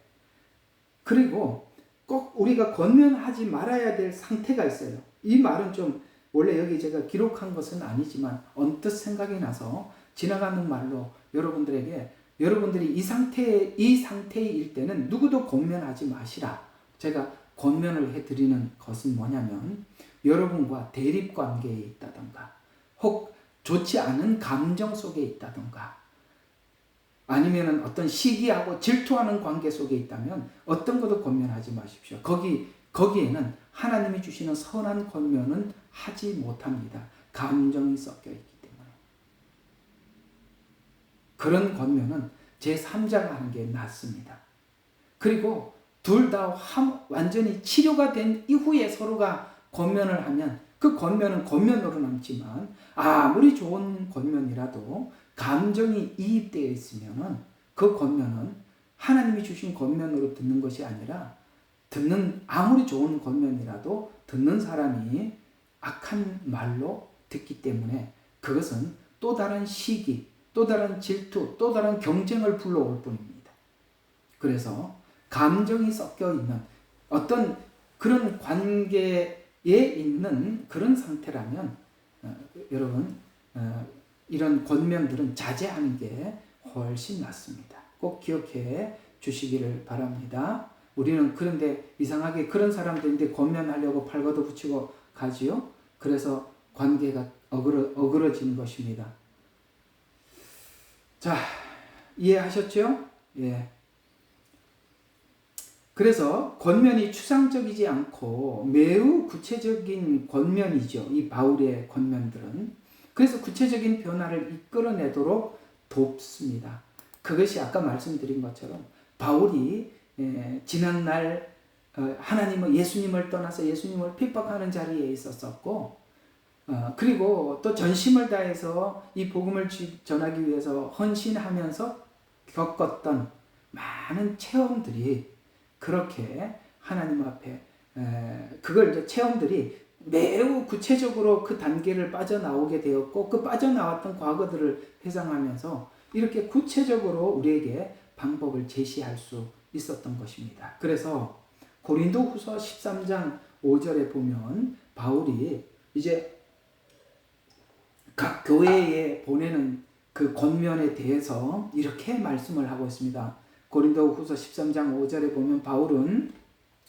그리고 꼭 우리가 권면하지 말아야 될 상태가 있어요. 이 말은 좀 원래 여기 제가 기록한 것은 아니지만 언뜻 생각이 나서 지나가는 말로 여러분들이 이 상태일 때는 누구도 권면하지 마시라. 제가 권면을 해드리는 것은 뭐냐면 여러분과 대립관계에 있다던가 혹 좋지 않은 감정 속에 있다던가 아니면 어떤 시기하고 질투하는 관계 속에 있다면 어떤 것도 권면하지 마십시오. 거기에는 하나님이 주시는 선한 권면은 하지 못합니다. 감정이 섞여 있기 때문에. 그런 권면은 제3자가 하는 게 낫습니다. 그리고 둘 다 완전히 치료가 된 이후에 서로가 권면을 하면 그 권면은 권면으로 남지만 아무리 좋은 권면이라도 감정이 이입되어 있으면은 그 권면은 하나님이 주신 권면으로 듣는 것이 아니라 아무리 좋은 권면이라도 듣는 사람이 악한 말로 듣기 때문에 그것은 또 다른 시기, 또 다른 질투, 또 다른 경쟁을 불러올 뿐입니다. 그래서 감정이 섞여 있는 어떤 그런 관계 있는 그런 상태라면 여러분 이런 권면들은 자제하는 게 훨씬 낫습니다. 꼭 기억해 주시기를 바랍니다. 우리는 그런데 이상하게 그런 사람들인데 권면하려고 팔 걷어붙이고 가지요. 그래서 관계가 어그러지는 것입니다. 자, 이해하셨죠? 예. 그래서 권면이 추상적이지 않고 매우 구체적인 권면이죠. 이 바울의 권면들은. 그래서 구체적인 변화를 이끌어내도록 돕습니다. 그것이 아까 말씀드린 것처럼 바울이 지난날 하나님을 예수님을 떠나서 예수님을 핍박하는 자리에 있었었고 그리고 또 전심을 다해서 이 복음을 전하기 위해서 헌신하면서 겪었던 많은 체험들이 그렇게 하나님 앞에 그걸 이제 체험들이 매우 구체적으로 그 단계를 빠져나오게 되었고 그 빠져나왔던 과거들을 회상하면서 이렇게 구체적으로 우리에게 방법을 제시할 수 있었던 것입니다. 그래서 고린도후서 13장 5절에 보면 바울이 이제 각 교회에 보내는 그 권면에 대해서 이렇게 말씀을 하고 있습니다. 고린도후서 13장 5절에 보면 바울은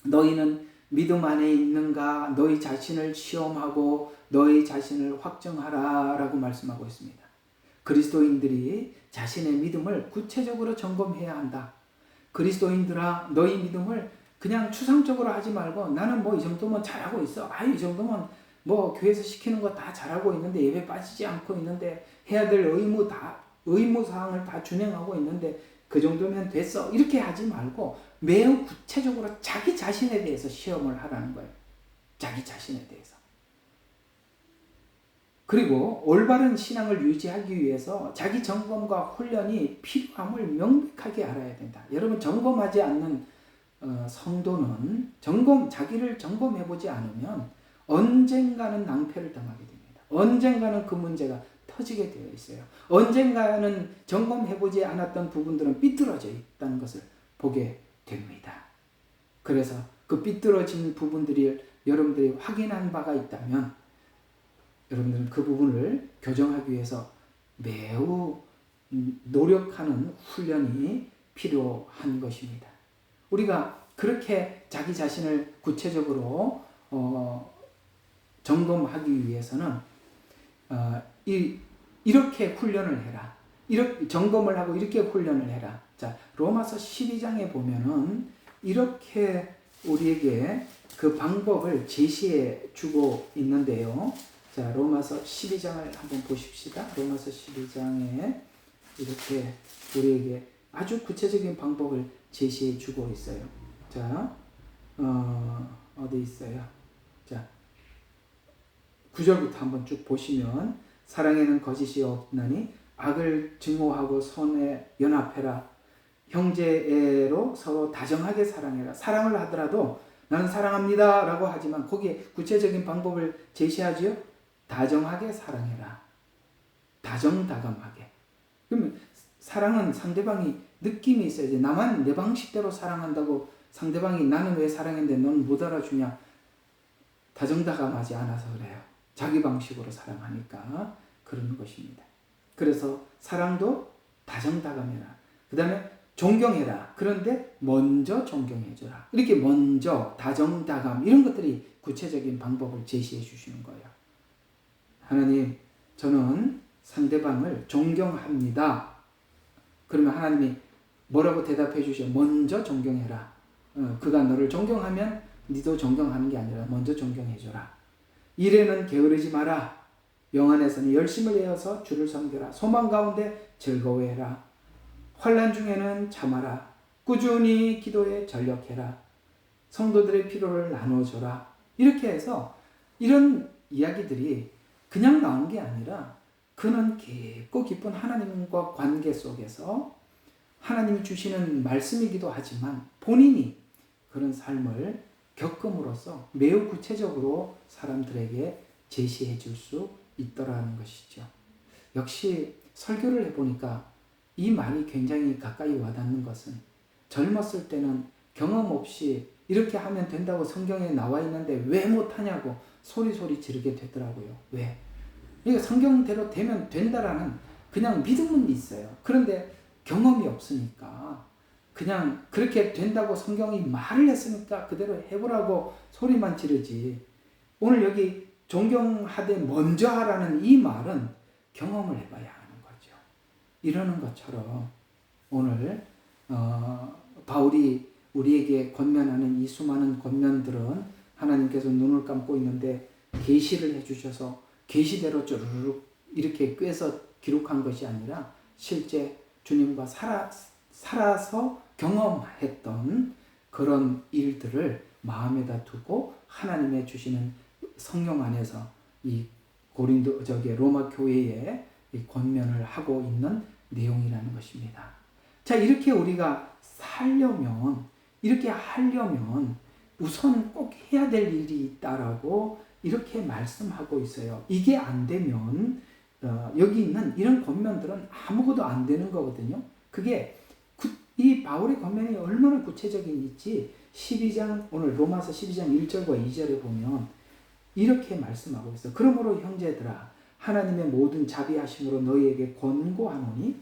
너희는 믿음 안에 있는가 너희 자신을 시험하고 너희 자신을 확정하라 라고 말씀하고 있습니다. 그리스도인들이 자신의 믿음을 구체적으로 점검해야 한다. 그리스도인들아 너희 믿음을 그냥 추상적으로 하지 말고 나는 뭐 이 정도면 잘하고 있어. 이 정도면 뭐 교회에서 시키는 거 다 잘하고 있는데 예배 빠지지 않고 있는데 해야 될 의무 사항을 다 준행하고 있는데 그 정도면 됐어. 이렇게 하지 말고 매우 구체적으로 자기 자신에 대해서 시험을 하라는 거예요. 자기 자신에 대해서. 그리고 올바른 신앙을 유지하기 위해서 자기 점검과 훈련이 필요함을 명백하게 알아야 된다. 여러분 점검하지 않는 성도는 자기를 점검해보지 않으면 언젠가는 낭패를 당하게 됩니다. 언젠가는 그 문제가 터지게 되어 있어요. 언젠가는 점검해보지 않았던 부분들은 삐뚤어져 있다는 것을 보게 됩니다. 그래서 그 삐뚤어진 부분들이 여러분들이 확인한 바가 있다면 여러분들은 그 부분을 교정하기 위해서 매우 노력하는 훈련이 필요한 것입니다. 우리가 그렇게 자기 자신을 구체적으로 점검하기 위해서는 이렇게 훈련을 해라. 이렇게 점검을 하고 이렇게 훈련을 해라. 자, 로마서 12장에 보면은 이렇게 우리에게 그 방법을 제시해 주고 있는데요. 자, 로마서 12장을 한번 보십시다. 로마서 12장에 이렇게 우리에게 아주 구체적인 방법을 제시해 주고 있어요. 자, 어디 있어요? 자, 9절부터 한번 쭉 보시면 사랑에는 거짓이 없나니 악을 증오하고 선에 연합해라. 형제애로 서로 다정하게 사랑해라. 사랑을 하더라도 나는 사랑합니다 라고 하지만 거기에 구체적인 방법을 제시하지요. 다정하게 사랑해라. 다정다감하게. 그러면 사랑은 상대방이 느낌이 있어야지. 나만 내 방식대로 사랑한다고 상대방이 나는 왜 사랑했는데 넌 못 알아주냐. 다정다감하지 않아서 그래요. 자기 방식으로 사랑하니까 그런 것입니다. 그래서 사랑도 다정다감해라. 그 다음에 존경해라. 그런데 먼저 존경해줘라. 이렇게 먼저 다정다감 이런 것들이 구체적인 방법을 제시해 주시는 거예요. 하나님, 저는 상대방을 존경합니다. 그러면 하나님이 뭐라고 대답해 주셔? 먼저 존경해라. 그가 너를 존경하면 니도 존경하는 게 아니라 먼저 존경해줘라. 일에는 게으르지 마라. 영 안에서는 열심을 내어서 주를 섬겨라. 소망 가운데 즐거워해라. 환난 중에는 참아라. 꾸준히 기도에 전력해라. 성도들의 필요를 나눠줘라. 이렇게 해서 이런 이야기들이 그냥 나온 게 아니라 그는 깊고 깊은 하나님과 관계 속에서 하나님이 주시는 말씀이기도 하지만 본인이 그런 삶을 겪음으로써 매우 구체적으로 사람들에게 제시해 줄 수 있더라는 것이죠. 역시 설교를 해보니까 이 말이 굉장히 가까이 와닿는 것은 젊었을 때는 경험 없이 이렇게 하면 된다고 성경에 나와 있는데 왜 못하냐고 소리 지르게 되더라고요. 왜? 이게 성경대로 되면 된다라는 그냥 믿음은 있어요. 그런데 경험이 없으니까 그냥 그렇게 된다고 성경이 말을 했으니까 그대로 해보라고 소리만 지르지. 오늘 여기 존경하되 먼저 하라는 이 말은 경험을 해봐야 하는 거죠. 이러는 것처럼 오늘 바울이 우리에게 권면하는 이 수많은 권면들은 하나님께서 눈을 감고 있는데 계시를 해주셔서 계시대로 쭈르륵 이렇게 꿰서 기록한 것이 아니라 실제 주님과 살아서 경험했던 그런 일들을 마음에다 두고 하나님의 주시는 성령 안에서 이 로마 교회에 권면을 하고 있는 내용이라는 것입니다. 자, 이렇게 우리가 이렇게 하려면 우선 꼭 해야 될 일이 있다라고 이렇게 말씀하고 있어요. 이게 안 되면 여기 있는 이런 권면들은 아무것도 안 되는 거거든요. 그게 이 바울의 권면이 얼마나 구체적인지 오늘 로마서 12장 1절과 2절에 보면 이렇게 말씀하고 있어요. 그러므로 형제들아 하나님의 모든 자비하심으로 너희에게 권고하노니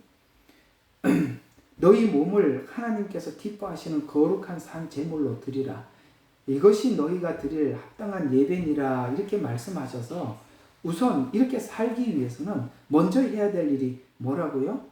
너희 몸을 하나님께서 기뻐하시는 거룩한 산 제물로 드리라. 이것이 너희가 드릴 합당한 예배니라. 이렇게 말씀하셔서 우선 이렇게 살기 위해서는 먼저 해야 될 일이 뭐라고요?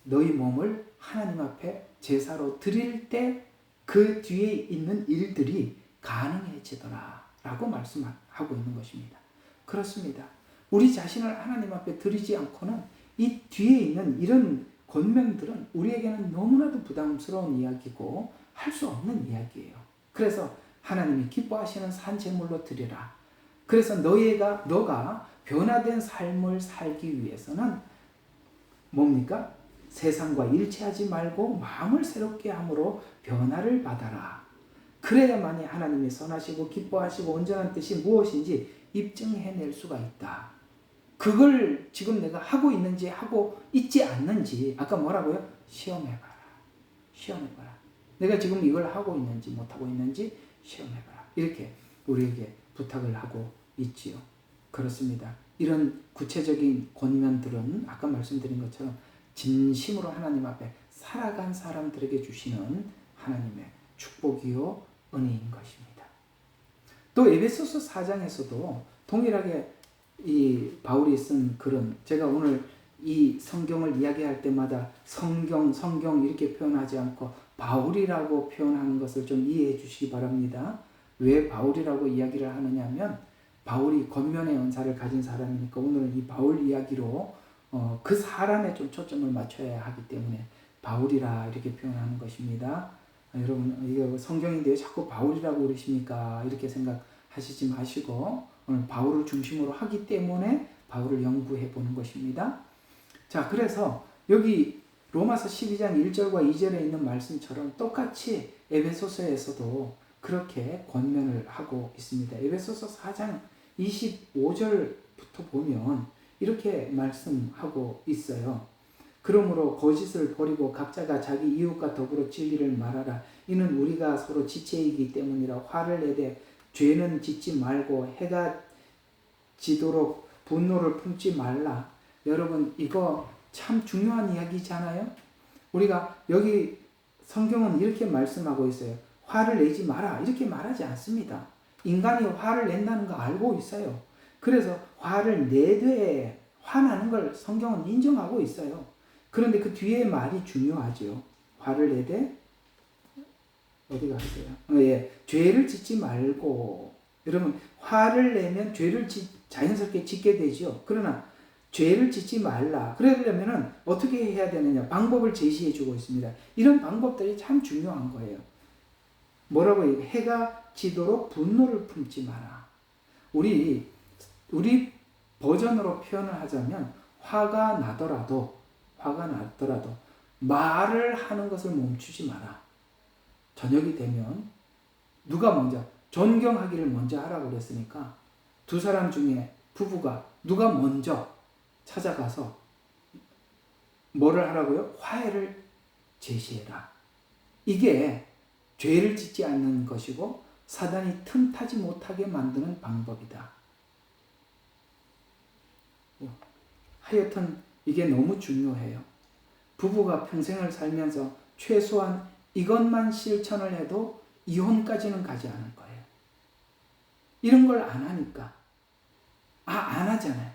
너희 몸을 하나님 앞에 제사로 드릴 때 그 뒤에 있는 일들이 가능해지더라 라고 말씀하고 있는 것입니다. 그렇습니다. 우리 자신을 하나님 앞에 드리지 않고는 이 뒤에 있는 이런 권면들은 우리에게는 너무나도 부담스러운 이야기고 할 수 없는 이야기예요. 그래서 하나님이 기뻐하시는 산제물로 드리라. 그래서 너가 변화된 삶을 살기 위해서는 뭡니까? 세상과 일치하지 말고 마음을 새롭게 함으로 변화를 받아라. 그래야만이 하나님이 선하시고 기뻐하시고 온전한 뜻이 무엇인지 입증해낼 수가 있다. 그걸 지금 내가 하고 있는지 하고 있지 않는지 아까 뭐라고요? 시험해봐라. 내가 지금 이걸 하고 있는지 못하고 있는지 시험해봐라. 이렇게 우리에게 부탁을 하고 있지요. 그렇습니다. 이런 구체적인 권면들은 아까 말씀드린 것처럼 진심으로 하나님 앞에 살아간 사람들에게 주시는 하나님의 축복이요 은혜인 것입니다. 또 에베소서 4장에서도 동일하게 이 바울이 쓴 글은 제가 오늘 이 성경을 이야기할 때마다 성경 이렇게 표현하지 않고 바울이라고 표현하는 것을 좀 이해해 주시기 바랍니다. 왜 바울이라고 이야기를 하느냐 하면 바울이 권면의 은사를 가진 사람이니까 오늘은 이 바울 이야기로 그 사람에 좀 초점을 맞춰야 하기 때문에 바울이라 이렇게 표현하는 것입니다. 여러분 이거 성경인데 자꾸 바울이라고 그러십니까? 이렇게 생각하시지 마시고 오늘 바울을 중심으로 하기 때문에 바울을 연구해 보는 것입니다. 자, 그래서 여기 로마서 12장 1절과 2절에 있는 말씀처럼 똑같이 에베소서에서도 그렇게 권면을 하고 있습니다. 에베소서 4장 25절부터 보면 이렇게 말씀하고 있어요. 그러므로 거짓을 버리고 각자가 자기 이웃과 더불어 진리를 말하라. 이는 우리가 서로 지체이기 때문이라. 화를 내되 죄는 짓지 말고 해가 지도록 분노를 품지 말라. 여러분 이거 참 중요한 이야기잖아요. 우리가 여기 성경은 이렇게 말씀하고 있어요. 화를 내지 마라 이렇게 말하지 않습니다. 인간이 화를 낸다는 거 알고 있어요. 그래서 화를 내되 화나는 걸 성경은 인정하고 있어요. 그런데 그 뒤에 말이 중요하죠. 화를 내되 어디 갔어요? 죄를 짓지 말고. 여러분 화를 내면 죄를 자연스럽게 짓게 되죠. 그러나 죄를 짓지 말라. 그러려면 어떻게 해야 되느냐? 방법을 제시해 주고 있습니다. 이런 방법들이 참 중요한 거예요. 뭐라고 해요? 해가 지도록 분노를 품지 마라. 우리 버전으로 표현을 하자면 화가 나더라도 말을 하는 것을 멈추지 마라. 저녁이 되면 누가 먼저 존경하기를 먼저 하라고 그랬으니까 두 사람 중에 부부가 누가 먼저 찾아가서 뭐를 하라고요? 화해를 제시해라. 이게 죄를 짓지 않는 것이고 사단이 틈타지 못하게 만드는 방법이다. 하여튼 이게 너무 중요해요. 부부가 평생을 살면서 최소한 이것만 실천을 해도 이혼까지는 가지 않을 거예요. 이런 걸 안 하니까. 안 하잖아요.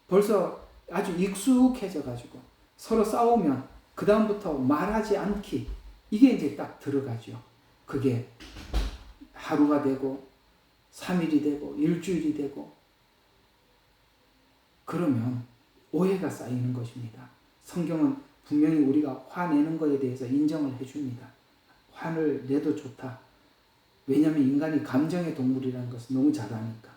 벌써 아주 익숙해져 가지고 서로 싸우면 그 다음부터 말하지 않기, 이게 이제 딱 들어가죠. 그게 하루가 되고 3일이 되고 일주일이 되고 그러면 오해가 쌓이는 것입니다. 성경은 분명히 우리가 화내는 것에 대해서 인정을 해줍니다. 화를 내도 좋다. 왜냐하면 인간이 감정의 동물이라는 것을 너무 잘 아니까.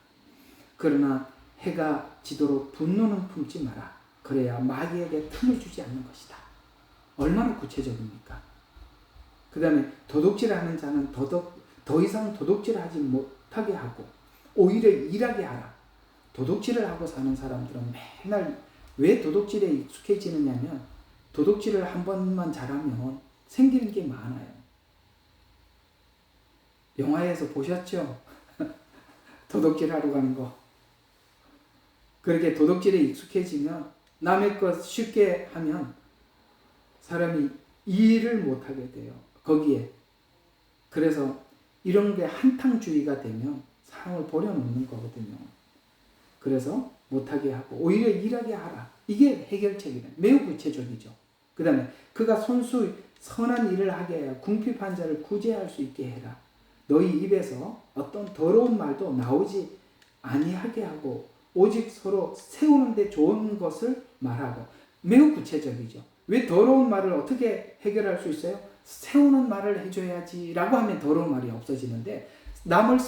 그러나 해가 지도록 분노는 품지 마라. 그래야 마귀에게 틈을 주지 않는 것이다. 얼마나 구체적입니까? 그 다음에 도둑질하는 자는 더 이상 도둑질하지 못하게 하고 오히려 일하게 하라. 도둑질을 하고 사는 사람들은 맨날 왜 도둑질에 익숙해지느냐면 도둑질을 한 번만 잘하면 생기는 게 많아요. 영화에서 보셨죠? 도둑질하러 가는 거. 그렇게 도둑질에 익숙해지면 남의 것 쉽게 하면 사람이 일을 못하게 돼요. 거기에. 그래서 이런 게 한탕주의가 되면 사람을 버려놓는 거거든요. 그래서 못하게 하고 오히려 일하게 하라. 이게 해결책이네. 매우 구체적이죠. 그 다음에 그가 손수 선한 일을 하게 해야 궁핍한 자를 구제할 수 있게 해라. 너희 입에서 어떤 더러운 말도 나오지 아니하게 하고 오직 서로 세우는데 좋은 것을 말하고. 매우 구체적이죠. 왜 더러운 말을 어떻게 해결할 수 있어요? 세우는 말을 해줘야지 라고 하면 더러운 말이 없어지는데 남을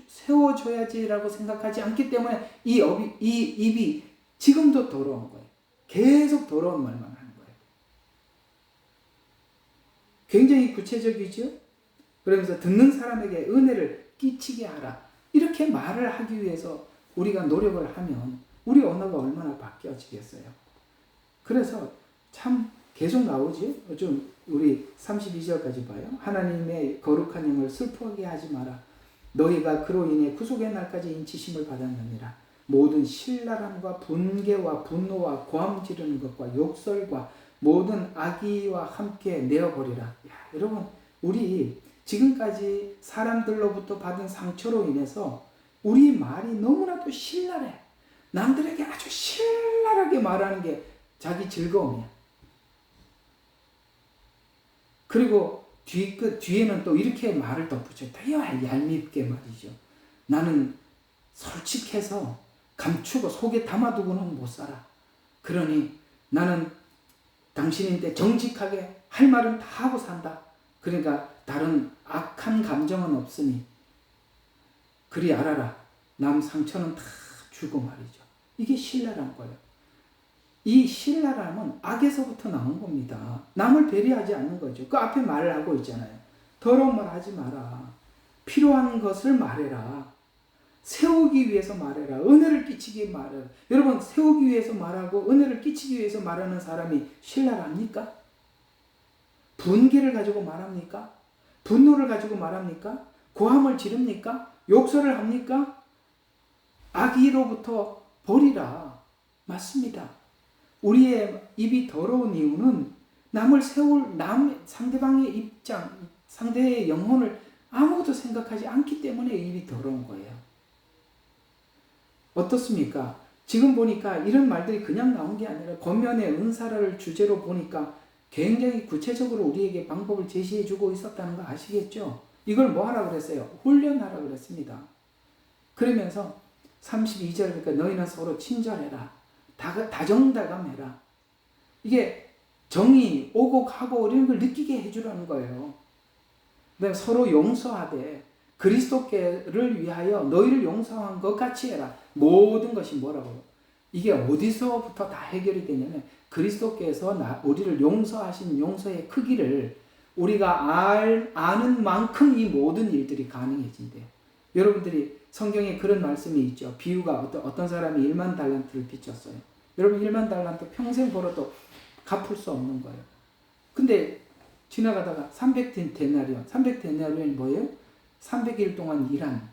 세워줘야지라고 생각하지 않기 때문에 이 입이 지금도 더러운 거예요. 계속 더러운 말만 하는 거예요. 굉장히 구체적이죠? 그러면서 듣는 사람에게 은혜를 끼치게 하라. 이렇게 말을 하기 위해서 우리가 노력을 하면 우리 언어가 얼마나 바뀌어지겠어요. 그래서 참 계속 나오지? 좀 우리 32절까지 봐요. 하나님의 거룩한 영을 슬퍼하게 하지 마라. 너희가 그로 인해 구속의 날까지 인치심을 받았느니라. 모든 신랄함과 분개와 분노와 고함 지르는 것과 욕설과 모든 악의와 함께 내어버리라. 야, 여러분, 우리 지금까지 사람들로부터 받은 상처로 인해서 우리 말이 너무나도 신랄해. 남들에게 아주 신랄하게 말하는 게 자기 즐거움이야. 그리고 뒤에는 또 이렇게 말을 덧붙여. 더 얄밉게 말이죠. 나는 솔직해서 감추고 속에 담아두고는 못 살아. 그러니 나는 당신인데 정직하게 할 말은 다 하고 산다. 그러니까 다른 악한 감정은 없으니 그리 알아라. 남 상처는 다 주고 말이죠. 이게 신랄한 거예요. 이 신랄함은 악에서부터 나온 겁니다. 남을 배려하지 않는 거죠. 그 앞에 말을 하고 있잖아요. 더러운 말 하지 마라. 필요한 것을 말해라. 세우기 위해서 말해라. 은혜를 끼치기 말해라. 여러분, 세우기 위해서 말하고 은혜를 끼치기 위해서 말하는 사람이 신랄합니까? 분개를 가지고 말합니까? 분노를 가지고 말합니까? 고함을 지릅니까? 욕설을 합니까? 악의로부터 버리라. 맞습니다. 우리의 입이 더러운 이유는 상대방의 입장, 상대의 영혼을 아무것도 생각하지 않기 때문에 입이 더러운 거예요. 어떻습니까? 지금 보니까 이런 말들이 그냥 나온 게 아니라 권면의 은사를 주제로 보니까 굉장히 구체적으로 우리에게 방법을 제시해 주고 있었다는 거 아시겠죠? 이걸 뭐 하라고 그랬어요? 훈련하라고 그랬습니다. 그러면서 32절 그러니까 너희는 서로 친절해라. 다정다감해라. 이게 정의, 오곡하고 이런 걸 느끼게 해주라는 거예요. 그다음에 서로 용서하되 그리스도께를 위하여 너희를 용서한 것 같이 해라. 모든 것이 뭐라고요? 이게 어디서부터 다 해결이 되냐면 그리스도께서 우리를 용서하신 용서의 크기를 우리가 아는 만큼 이 모든 일들이 가능해진대요. 여러분들이 성경에 그런 말씀이 있죠. 비유가 어떤 사람이 1만 달란트를 빚졌어요. 여러분 1만 달란트 평생 벌어도 갚을 수 없는 거예요. 근데 지나가다가 300데나리온. 300데나리온이 뭐예요? 300일 동안 일한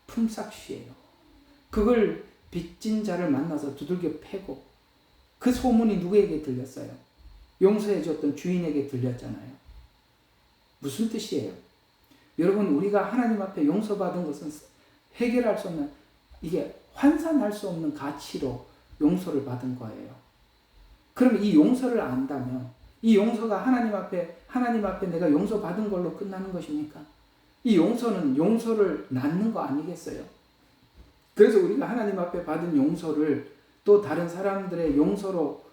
품삯이에요. 그걸 빚진 자를 만나서 두들겨 패고, 그 소문이 누구에게 들렸어요? 용서해줬던 주인에게 들렸잖아요. 무슨 뜻이에요? 여러분, 우리가 하나님 앞에 용서받은 것은 해결할 수 없는, 이게 환산할 수 없는 가치로 용서를 받은 거예요. 그럼 이 용서를 안다면, 이 용서가 하나님 앞에 내가 용서받은 걸로 끝나는 것입니까? 이 용서는 용서를 낳는 거 아니겠어요? 그래서 우리가 하나님 앞에 받은 용서를 또 다른 사람들의 용서로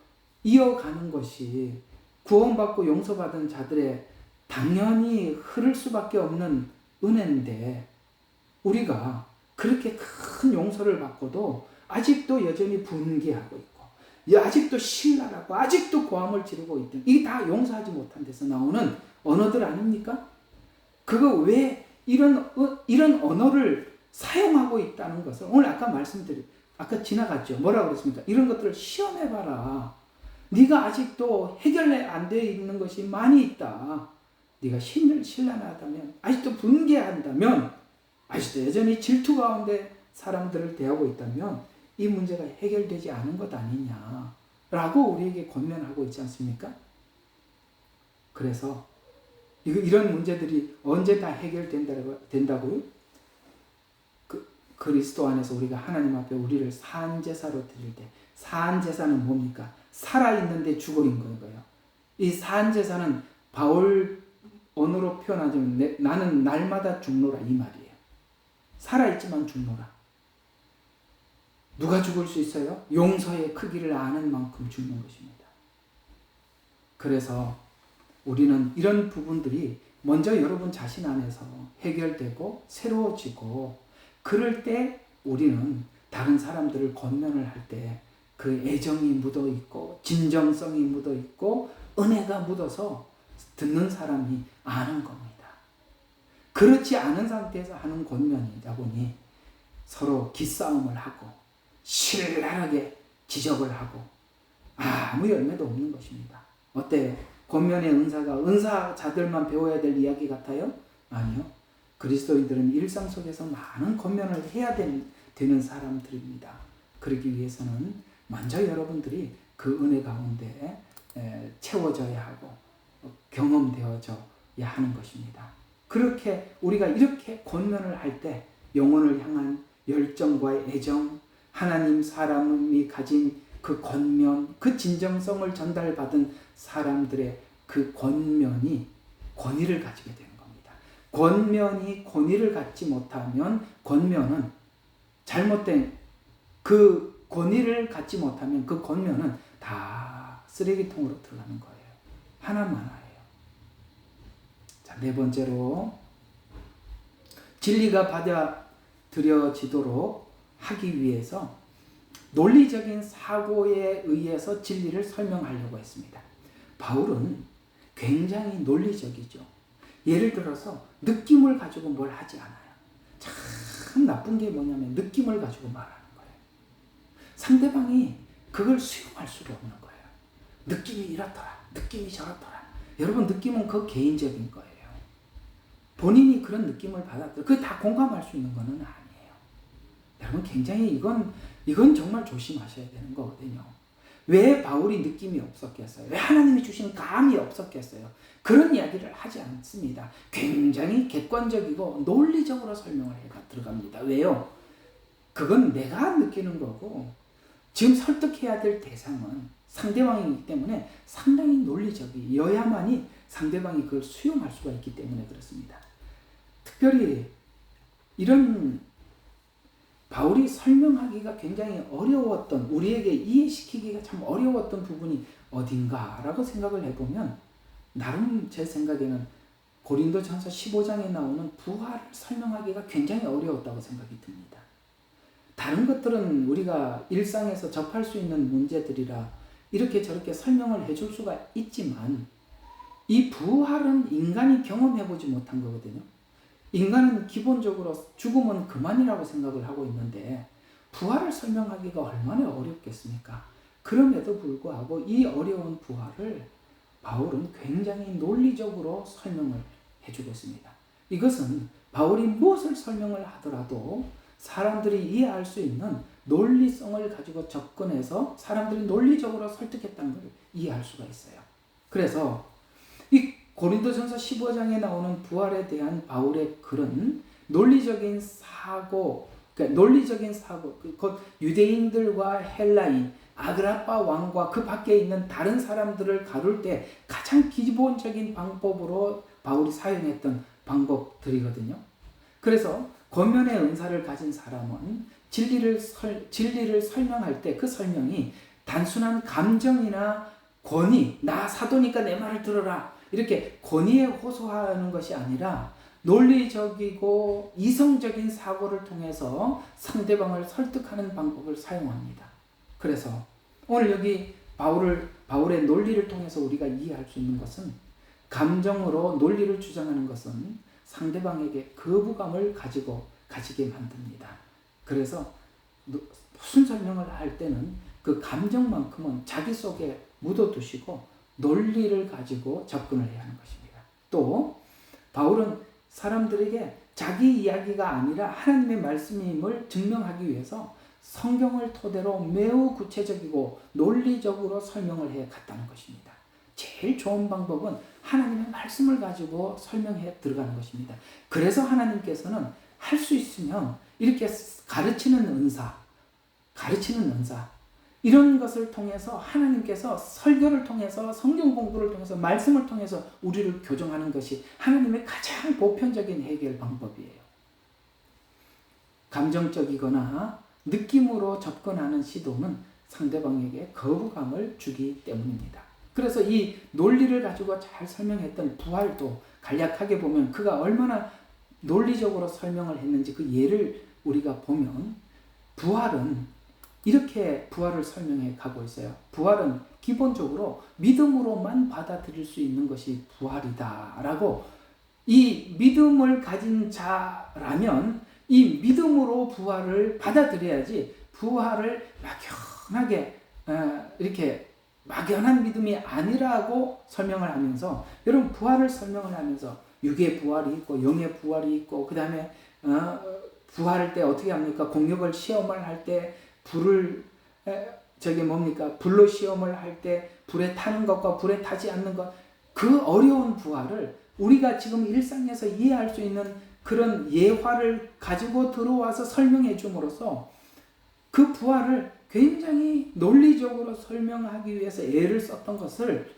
이어가는 것이 구원받고 용서받은 자들의 당연히 흐를 수밖에 없는 은혜인데, 우리가 그렇게 큰 용서를 받고도 아직도 여전히 분개하고 있고, 아직도 신랄하고 아직도 고함을 지르고 있던, 이게 다 용서하지 못한 데서 나오는 언어들 아닙니까? 그거 왜 이런 언어를 사용하고 있다는 것을 오늘 아까 지나갔죠. 뭐라고 그랬습니까? 이런 것들을 시험해봐라. 네가 아직도 해결 안 되어 있는 것이 많이 있다. 네가 신랄하다면, 아직도 분개한다면, 아직도 여전히 질투 가운데 사람들을 대하고 있다면 이 문제가 해결되지 않은 것 아니냐라고 우리에게 권면하고 있지 않습니까? 그래서 이런 문제들이 언제 다 해결된다고요? 그리스도 안에서 우리가 하나님 앞에 우리를 산제사로 드릴 때, 산제사는 뭡니까? 살아있는데 죽어인 거예요. 이 산제사는 바울 언어로 표현하자면 나는 날마다 죽노라, 이 말이에요. 살아있지만 죽노라. 누가 죽을 수 있어요? 용서의 크기를 아는 만큼 죽는 것입니다. 그래서 우리는 이런 부분들이 먼저 여러분 자신 안에서 해결되고 새로워지고, 그럴 때 우리는 다른 사람들을 권면을 할 때 그 애정이 묻어 있고 진정성이 묻어 있고 은혜가 묻어서 듣는 사람이 아는 겁니다. 그렇지 않은 상태에서 하는 권면이다 보니 서로 기싸움을 하고 신랄하게 지적을 하고 아무 열매도 없는 것입니다. 어때요? 권면의 은사가 은사자들만 배워야 될 이야기 같아요? 아니요. 그리스도인들은 일상 속에서 많은 권면을 해야 되는 사람들입니다. 그러기 위해서는 먼저 여러분들이 그 은혜 가운데 채워져야 하고 경험되어져야 하는 것입니다. 그렇게 우리가 이렇게 권면을 할 때 영혼을 향한 열정과 애정, 하나님 사람이 가진 그 권면, 그 진정성을 전달받은 사람들의 그 권면이 권위를 가지게 되는 겁니다. 권면이 권위를 갖지 못하면, 권면은 잘못된 그 권위를 갖지 못하면 그 권면은 다 쓰레기통으로 들어가는 거예요. 하나만화예요. 자, 네 번째로 진리가 받아들여지도록 하기 위해서 논리적인 사고에 의해서 진리를 설명하려고 했습니다. 바울은 굉장히 논리적이죠. 예를 들어서 느낌을 가지고 뭘 하지 않아요. 참 나쁜 게 뭐냐면 느낌을 가지고 말하는 거예요. 상대방이 그걸 수용할 수가 없는 거예요. 느낌이 이렇더라, 느낌이 저렇더라. 여러분, 느낌은 그 개인적인 거예요. 본인이 그런 느낌을 받았더라, 그게 다 공감할 수 있는 거는 아니에요. 여러분, 굉장히 이건 정말 조심하셔야 되는 거거든요. 왜 바울이 느낌이 없었겠어요? 왜 하나님이 주신 감이 없었겠어요? 그런 이야기를 하지 않습니다. 굉장히 객관적이고 논리적으로 설명을 들어갑니다. 왜요? 그건 내가 느끼는 거고 지금 설득해야 될 대상은 상대방이기 때문에 상당히 논리적이어야만이 상대방이 그걸 수용할 수가 있기 때문에 그렇습니다. 특별히 이런 바울이 설명하기가 굉장히 어려웠던, 우리에게 이해시키기가 참 어려웠던 부분이 어딘가라고 생각을 해보면, 나름 제 생각에는 고린도전서 15장에 나오는 부활을 설명하기가 굉장히 어려웠다고 생각이 듭니다. 다른 것들은 우리가 일상에서 접할 수 있는 문제들이라 이렇게 저렇게 설명을 해줄 수가 있지만, 이 부활은 인간이 경험해보지 못한 거거든요. 인간은 기본적으로 죽으면 그만이라고 생각을 하고 있는데 부활을 설명하기가 얼마나 어렵겠습니까? 그럼에도 불구하고 이 어려운 부활을 바울은 굉장히 논리적으로 설명을 해주고 있습니다. 이것은 바울이 무엇을 설명을 하더라도 사람들이 이해할 수 있는 논리성을 가지고 접근해서 사람들이 논리적으로 설득했다는 걸 이해할 수가 있어요. 그래서 이 고린도전서 15장에 나오는 부활에 대한 바울의 글은 논리적인 사고, 곧 유대인들과 헬라인, 아그라파 왕과 그 밖에 있는 다른 사람들을 가둘 때 가장 기본적인 방법으로 바울이 사용했던 방법들이거든요. 그래서 권면의 은사를 가진 사람은 진리를 설명할 때 그 설명이 단순한 감정이나 권위, 나 사도니까 내 말을 들어라, 이렇게 권위에 호소하는 것이 아니라 논리적이고 이성적인 사고를 통해서 상대방을 설득하는 방법을 사용합니다. 그래서 오늘 여기 바울의 논리를 통해서 우리가 이해할 수 있는 것은, 감정으로 논리를 주장하는 것은 상대방에게 거부감을 가지게 만듭니다. 그래서 무슨 설명을 할 때는 그 감정만큼은 자기 속에 묻어두시고 논리를 가지고 접근을 해야 하는 것입니다. 또 바울은 사람들에게 자기 이야기가 아니라 하나님의 말씀임을 증명하기 위해서 성경을 토대로 매우 구체적이고 논리적으로 설명을 해 갔다는 것입니다. 제일 좋은 방법은 하나님의 말씀을 가지고 설명해 들어가는 것입니다. 그래서 하나님께서는 할 수 있으면 이렇게 가르치는 은사, 이런 것을 통해서 하나님께서 설교를 통해서, 성경 공부를 통해서, 말씀을 통해서 우리를 교정하는 것이 하나님의 가장 보편적인 해결 방법이에요. 감정적이거나 느낌으로 접근하는 시도는 상대방에게 거부감을 주기 때문입니다. 그래서 이 논리를 가지고 잘 설명했던 부활도 간략하게 보면 그가 얼마나 논리적으로 설명을 했는지 그 예를 우리가 보면, 부활은 이렇게 부활을 설명해 가고 있어요. 부활은 기본적으로 믿음으로만 받아들일 수 있는 것이 부활이다 라고, 이 믿음을 가진 자라면 이 믿음으로 부활을 받아들여야지, 부활을 막연하게 이렇게 막연한 믿음이 아니라고 설명을 하면서, 여러분 부활을 설명을 하면서 육의 부활이 있고 영의 부활이 있고, 그 다음에 부활할 때 어떻게 합니까? 공력을 시험을 할 때 불을 불로 시험을 할 때 불에 타는 것과 불에 타지 않는 것, 그 어려운 부활을 우리가 지금 일상에서 이해할 수 있는 그런 예화를 가지고 들어와서 설명해 줌으로써 그 부활을 굉장히 논리적으로 설명하기 위해서 애를 썼던 것을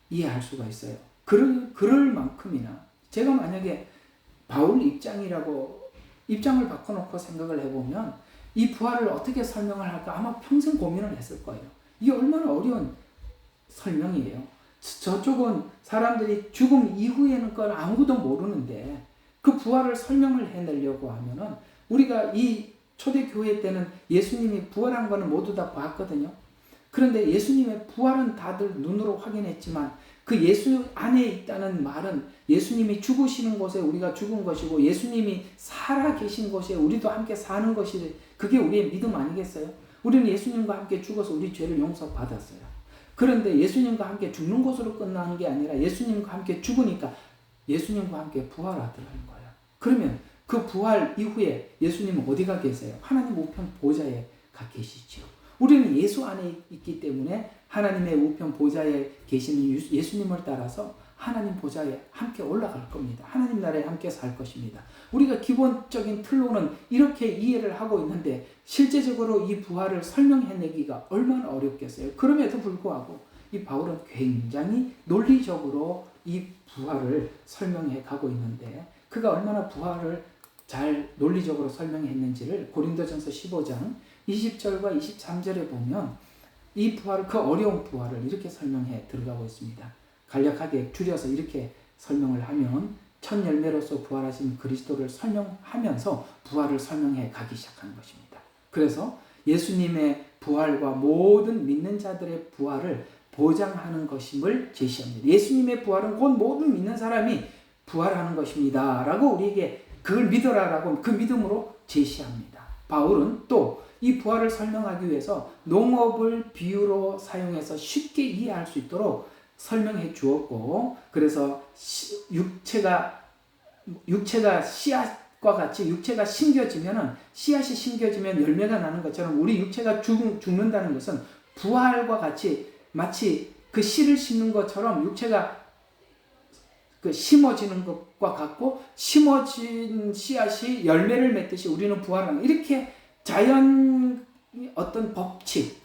이해할 수가 있어요. 그럴 만큼이나, 제가 만약에 바울 입장을 바꿔놓고 생각을 해보면 이 부활을 어떻게 설명을 할까 아마 평생 고민을 했을 거예요. 이게 얼마나 어려운 설명이에요. 저쪽은 사람들이 죽음 이후에는 걸 아무도 모르는데 그 부활을 설명을 해내려고 하면은, 우리가 이 초대교회 때는 예수님이 부활한 거는 모두 다 봤거든요. 그런데 예수님의 부활은 다들 눈으로 확인했지만 그 예수 안에 있다는 말은 예수님이 죽으시는 곳에 우리가 죽은 것이고, 예수님이 살아 계신 곳에 우리도 함께 사는 것이, 그게 우리의 믿음 아니겠어요? 우리는 예수님과 함께 죽어서 우리 죄를 용서받았어요. 그런데 예수님과 함께 죽는 것으로 끝나는 게 아니라 예수님과 함께 죽으니까 예수님과 함께 부활하더라는 거예요. 그러면 그 부활 이후에 예수님은 어디가 계세요? 하나님 우편 보좌에 가 계시죠. 우리는 예수 안에 있기 때문에 하나님의 우편 보좌에 계시는 예수님을 따라서 하나님 보좌에 함께 올라갈 겁니다. 하나님 나라에 함께 살 것입니다. 우리가 기본적인 틀로는 이렇게 이해를 하고 있는데 실제적으로 이 부활을 설명해내기가 얼마나 어렵겠어요. 그럼에도 불구하고 이 바울은 굉장히 논리적으로 이 부활을 설명해 가고 있는데, 그가 얼마나 부활을 잘 논리적으로 설명했는지를 고린도전서 15장 20절과 23절에 보면 이 부활을, 그 어려운 부활을 이렇게 설명해 들어가고 있습니다. 간략하게 줄여서 이렇게 설명을 하면, 첫 열매로서 부활하신 그리스도를 설명하면서 부활을 설명해 가기 시작하는 것입니다. 그래서 예수님의 부활과 모든 믿는 자들의 부활을 보장하는 것임을 제시합니다. 예수님의 부활은 곧 모든 믿는 사람이 부활하는 것입니다 라고 우리에게, 그걸 믿어라라고 그 믿음으로 제시합니다. 바울은 또 이 부활을 설명하기 위해서 농업을 비유로 사용해서 쉽게 이해할 수 있도록 설명해 주었고, 그래서 육체가 씨앗과 같이 육체가 심겨지면은, 씨앗이 심겨지면 열매가 나는 것처럼 우리 육체가 죽는다는 것은 부활과 같이 마치 그 씨를 심는 것처럼 육체가 그 심어지는 것과 같고, 심어진 씨앗이 열매를 맺듯이 우리는 부활하는, 이렇게 자연 어떤 법칙,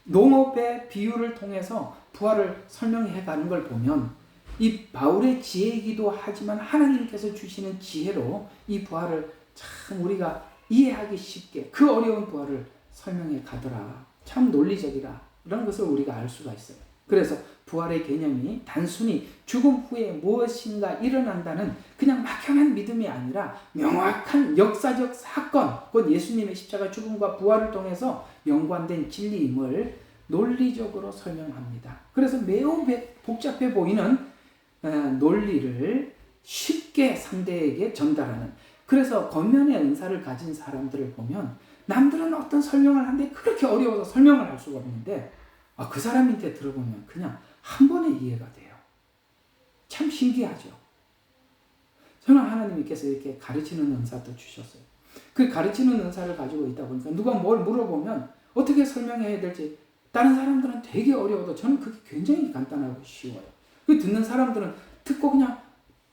농업의 비유를 통해서 부활을 설명해 가는 걸 보면, 이 바울의 지혜이기도 하지만 하나님께서 주시는 지혜로 이 부활을 참 우리가 이해하기 쉽게 그 어려운 부활을 설명해 가더라. 참 논리적이라. 이런 것을 우리가 알 수가 있어요. 그래서 부활의 개념이 단순히 죽음 후에 무엇인가 일어난다는 그냥 막연한 믿음이 아니라 명확한 역사적 사건, 곧 예수님의 십자가 죽음과 부활을 통해서 연관된 진리임을 논리적으로 설명합니다. 그래서 매우 복잡해 보이는 논리를 쉽게 상대에게 전달하는, 그래서 권면의 은사를 가진 사람들을 보면 남들은 어떤 설명을 하는데 그렇게 어려워서 설명을 할 수가 없는데, 그 사람한테 들어보면 그냥 한 번에 이해가 돼요. 참 신기하죠. 저는 하나님께서 이렇게 가르치는 은사도 주셨어요. 그 가르치는 은사를 가지고 있다 보니까 누가 뭘 물어보면 어떻게 설명해야 될지, 다른 사람들은 되게 어려워도 저는 그게 굉장히 간단하고 쉬워요. 그 듣는 사람들은 듣고 그냥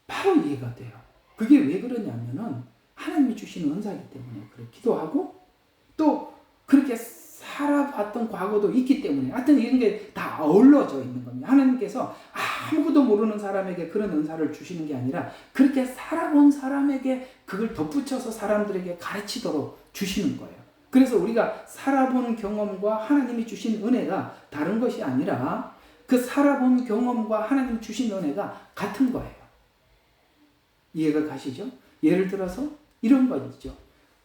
바로 이해가 돼요. 그게 왜 그러냐면은 하나님이 주시는 은사이기 때문에 그렇기도 하고, 또 그렇게 살아봤던 과거도 있기 때문에, 하여튼 이런 게 다 어우러져 있는 겁니다. 하나님께서 아무것도 모르는 사람에게 그런 은사를 주시는 게 아니라 그렇게 살아본 사람에게 그걸 덧붙여서 사람들에게 가르치도록 주시는 거예요. 그래서 우리가 살아본 경험과 하나님이 주신 은혜가 다른 것이 아니라 그 살아본 경험과 하나님이 주신 은혜가 같은 거예요. 이해가 가시죠? 예를 들어서 이런 것 있죠.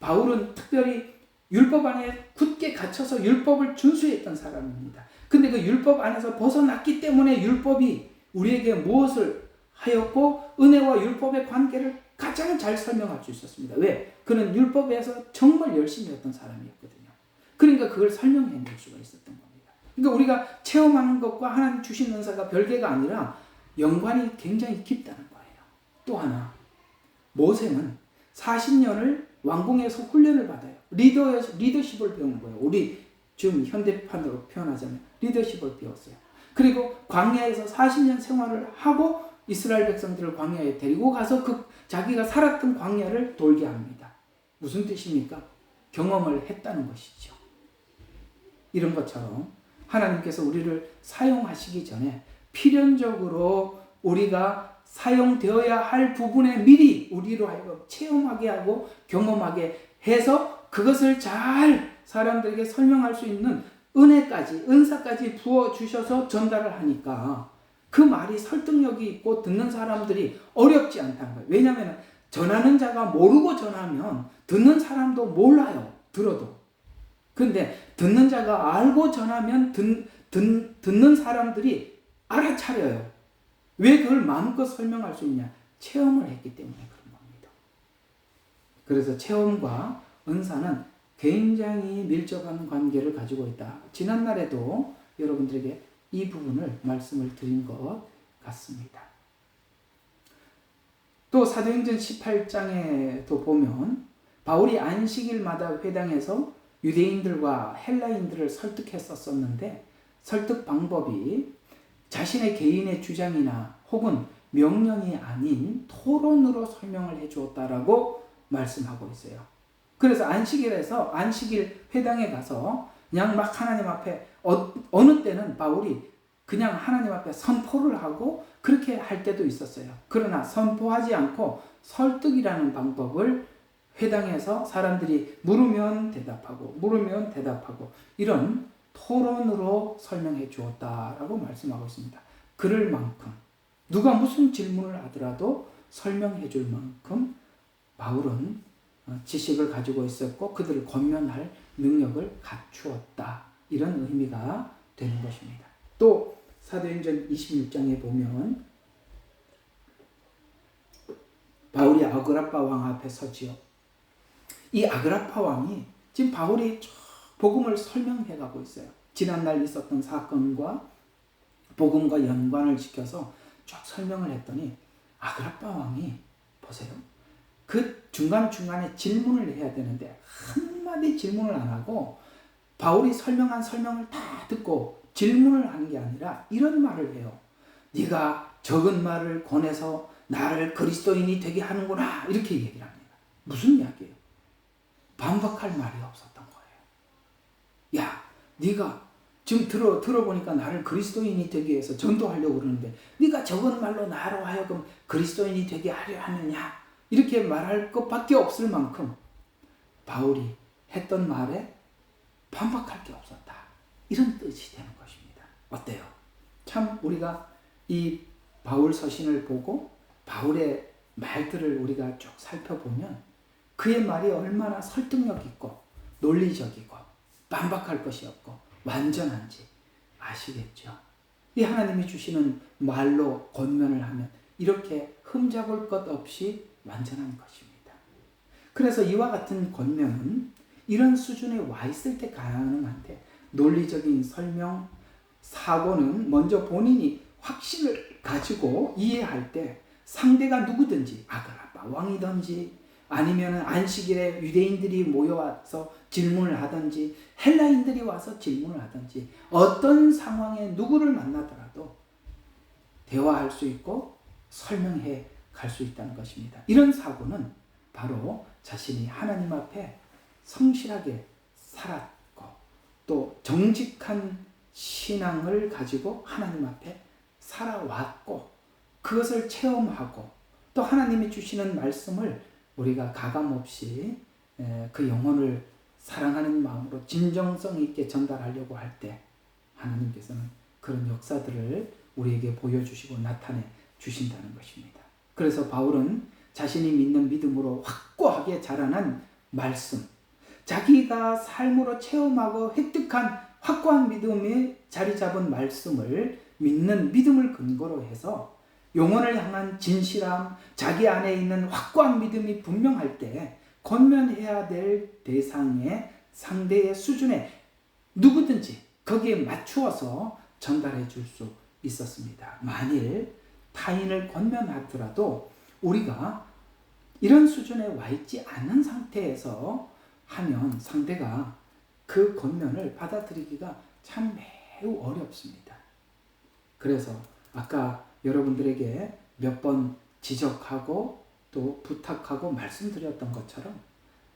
바울은 특별히 율법 안에 굳게 갇혀서 율법을 준수했던 사람입니다. 근데 그 율법 안에서 벗어났기 때문에 율법이 우리에게 무엇을 하였고 은혜와 율법의 관계를 가장 잘 설명할 수 있었습니다. 왜? 그는 율법에서 정말 열심히 했던 사람이었거든요. 그러니까 그걸 설명해낼 수가 있었던 겁니다. 그러니까 우리가 체험하는 것과 하나님 주신 은사가 별개가 아니라 연관이 굉장히 깊다는 거예요. 또 하나, 모세는 40년을 왕궁에서 훈련을 받아요. 리더십을 배우는 거예요. 우리 지금 현대판으로 표현하자면 리더십을 배웠어요. 그리고 광야에서 40년 생활을 하고 이스라엘 백성들을 광야에 데리고 가서 자기가 살았던 광야를 돌게 합니다. 무슨 뜻입니까? 경험을 했다는 것이죠. 이런 것처럼 하나님께서 우리를 사용하시기 전에 필연적으로 우리가 사용되어야 할 부분에 미리 우리로 하여금 체험하게 하고 경험하게 해서 그것을 잘 사람들에게 설명할 수 있는 은사까지 부어주셔서 전달을 하니까 그 말이 설득력이 있고 듣는 사람들이 어렵지 않다는 거예요. 왜냐하면 전하는 자가 모르고 전하면 듣는 사람도 몰라요. 들어도. 근데 듣는 자가 알고 전하면 듣는 사람들이 알아차려요. 왜 그걸 마음껏 설명할 수 있냐? 체험을 했기 때문에 그런 겁니다. 그래서 체험과 은사는 굉장히 밀접한 관계를 가지고 있다. 지난날에도 여러분들에게 이 부분을 말씀을 드린 것 같습니다. 또 사도행전 18장에도 보면 바울이 안식일마다 회당에서 유대인들과 헬라인들을 설득했었는데 설득 방법이 자신의 개인의 주장이나 혹은 명령이 아닌 토론으로 설명을 해주었다라고 말씀하고 있어요. 그래서 안식일 회당에 가서 그냥 막 하나님 앞에 어느 때는 바울이 그냥 하나님 앞에 선포를 하고 그렇게 할 때도 있었어요. 그러나 선포하지 않고 설득이라는 방법을 회당에서 사람들이 물으면 대답하고 이런 토론으로 설명해 주었다라고 말씀하고 있습니다. 그럴 만큼 누가 무슨 질문을 하더라도 설명해 줄 만큼 바울은 지식을 가지고 있었고 그들을 권면할 능력을 갖추었다. 이런 의미가 되는 것입니다. 또 사도행전 26장에 보면 바울이 아그라파 왕 앞에 서지요. 이 아그라파 왕이 지금 바울이 복음을 설명해 가고 있어요. 지난날 있었던 사건과 복음과 연관을 지켜서 쭉 설명을 했더니 아그라빠 왕이 보세요. 그 중간중간에 질문을 해야 되는데 한마디 질문을 안 하고 바울이 설명한 설명을 다 듣고 질문을 하는 게 아니라 이런 말을 해요. 네가 적은 말을 권해서 나를 그리스도인이 되게 하는구나, 이렇게 얘기를 합니다. 무슨 이야기예요? 반박할 말이 없었던 거예요. 야, 네가 지금 들어보니까 나를 그리스도인이 되게 위해서 전도하려고 그러는데 네가 적은 말로 나로 하여금 그리스도인이 되게 하려 하느냐, 이렇게 말할 것밖에 없을 만큼 바울이 했던 말에 반박할 게 없었다, 이런 뜻이 되는 것입니다. 어때요? 참 우리가 이 바울 서신을 보고 바울의 말들을 우리가 쭉 살펴보면 그의 말이 얼마나 설득력 있고 논리적이고 반박할 것이 없고 완전한지 아시겠죠? 이 하나님이 주시는 말로 권면을 하면 이렇게 흠잡을 것 없이 완전한 것입니다. 그래서 이와 같은 권면은 이런 수준에 와 있을 때 가능한데, 논리적인 설명, 사고는 먼저 본인이 확신을 가지고 이해할 때 상대가 누구든지 아그라빠 왕이든지 아니면 안식일에 유대인들이 모여와서 질문을 하든지 헬라인들이 와서 질문을 하든지 어떤 상황에 누구를 만나더라도 대화할 수 있고 설명해 갈 수 있다는 것입니다. 이런 사고는 바로 자신이 하나님 앞에 성실하게 살았고 또 정직한 신앙을 가지고 하나님 앞에 살아왔고 그것을 체험하고 또 하나님이 주시는 말씀을 우리가 가감없이 그 영혼을 사랑하는 마음으로 진정성 있게 전달하려고 할 때 하나님께서는 그런 역사들을 우리에게 보여주시고 나타내 주신다는 것입니다. 그래서 바울은 자신이 믿는 믿음으로 확고하게 자라난 말씀, 자기가 삶으로 체험하고 획득한 확고한 믿음에 자리 잡은 말씀을 믿는 믿음을 근거로 해서 영혼을 향한 진실함, 자기 안에 있는 확고한 믿음이 분명할 때 권면해야 될 대상의 상대의 수준에 누구든지 거기에 맞추어서 전달해 줄 수 있었습니다. 만일 타인을 권면하더라도 우리가 이런 수준에 와 있지 않은 상태에서 하면 상대가 그 권면을 받아들이기가 참 매우 어렵습니다. 그래서 아까 여러분들에게 몇 번 지적하고 또 부탁하고 말씀드렸던 것처럼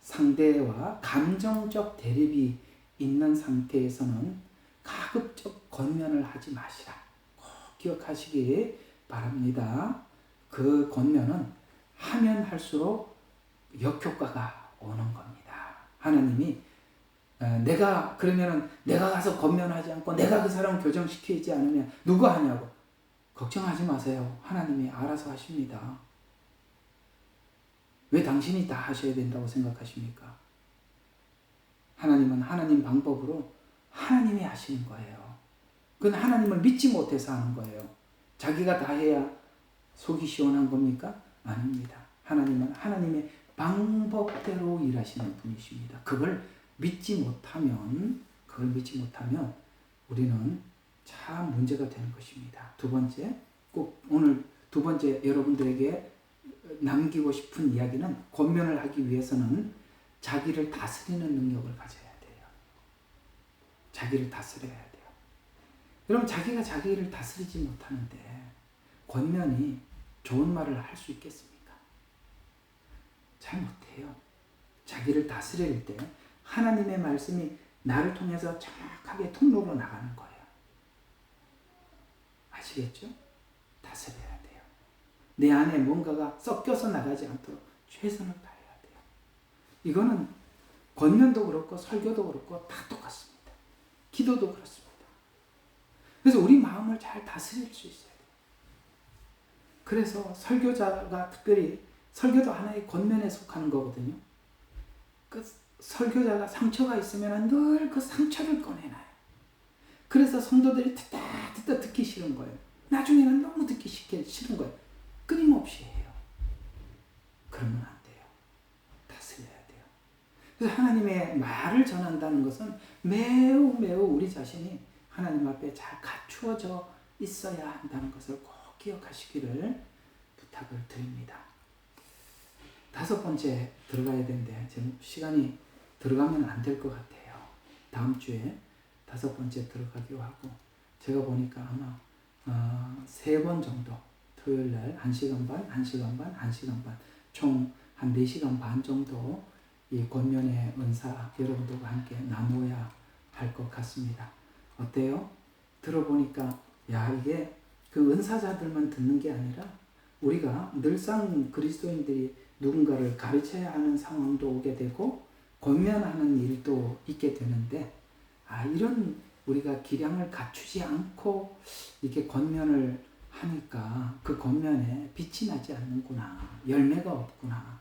상대와 감정적 대립이 있는 상태에서는 가급적 권면을 하지 마시라. 꼭 기억하시기 바랍니다. 그 권면은 하면 할수록 역효과가 오는 겁니다. 하나님이 내가 가서 권면하지 않고 내가 그 사람을 교정시키지 않으면 누가 하냐고 걱정하지 마세요. 하나님이 알아서 하십니다. 왜 당신이 다 하셔야 된다고 생각하십니까? 하나님은 하나님 방법으로 하나님이 하시는 거예요. 그건 하나님을 믿지 못해서 하는 거예요. 자기가 다 해야 속이 시원한 겁니까? 아닙니다. 하나님은 하나님의 방법대로 일하시는 분이십니다. 그걸 믿지 못하면 우리는 참 문제가 되는 것입니다. 두 번째, 꼭 오늘 두 번째 여러분들에게 남기고 싶은 이야기는 권면을 하기 위해서는 자기를 다스리는 능력을 가져야 돼요. 자기를 다스려야 돼요. 여러분, 자기가 자기를 다스리지 못하는데 권면이 좋은 말을 할 수 있겠습니까? 잘 못해요. 자기를 다스릴 때 하나님의 말씀이 나를 통해서 정확하게 통로로 나가는 거예요. 아시겠죠? 다스려야 돼요. 내 안에 뭔가가 섞여서 나가지 않도록 최선을 다해야 돼요. 이거는 권면도 그렇고 설교도 그렇고 다 똑같습니다. 기도도 그렇습니다. 그래서 우리 마음을 잘 다스릴 수 있어야 돼요. 그래서 설교자가 특별히 설교도 하나의 권면에 속하는 거거든요. 그 설교자가 상처가 있으면 늘 그 상처를 꺼내놔요. 그래서 성도들이 듣다 듣기 싫은 거예요. 나중에는 너무 듣기 싫은 거예요. 끊임없이 해요. 그러면 안 돼요. 다스려야 돼요. 그래서 하나님의 말을 전한다는 것은 매우 우리 자신이 하나님 앞에 잘 갖추어져 있어야 한다는 것을 꼭 기억하시기를 부탁을 드립니다. 5번째 들어가야 되는데 지금 시간이 들어가면 안 될 것 같아요. 다음 주에 5번째 들어가기로 하고, 제가 보니까 아마 3번 정도 토요일날 1시간 반, 1시간 반, 1시간 반, 총 한 4시간 반 정도 이 권면의 은사 여러분들과 함께 나누어야 할 것 같습니다. 어때요? 들어보니까 이게 그 은사자들만 듣는 게 아니라 우리가 늘상 그리스도인들이 누군가를 가르쳐야 하는 상황도 오게 되고 권면하는 일도 있게 되는데, 이런 우리가 기량을 갖추지 않고 이렇게 권면을 하니까 그 권면에 빛이 나지 않는구나, 열매가 없구나.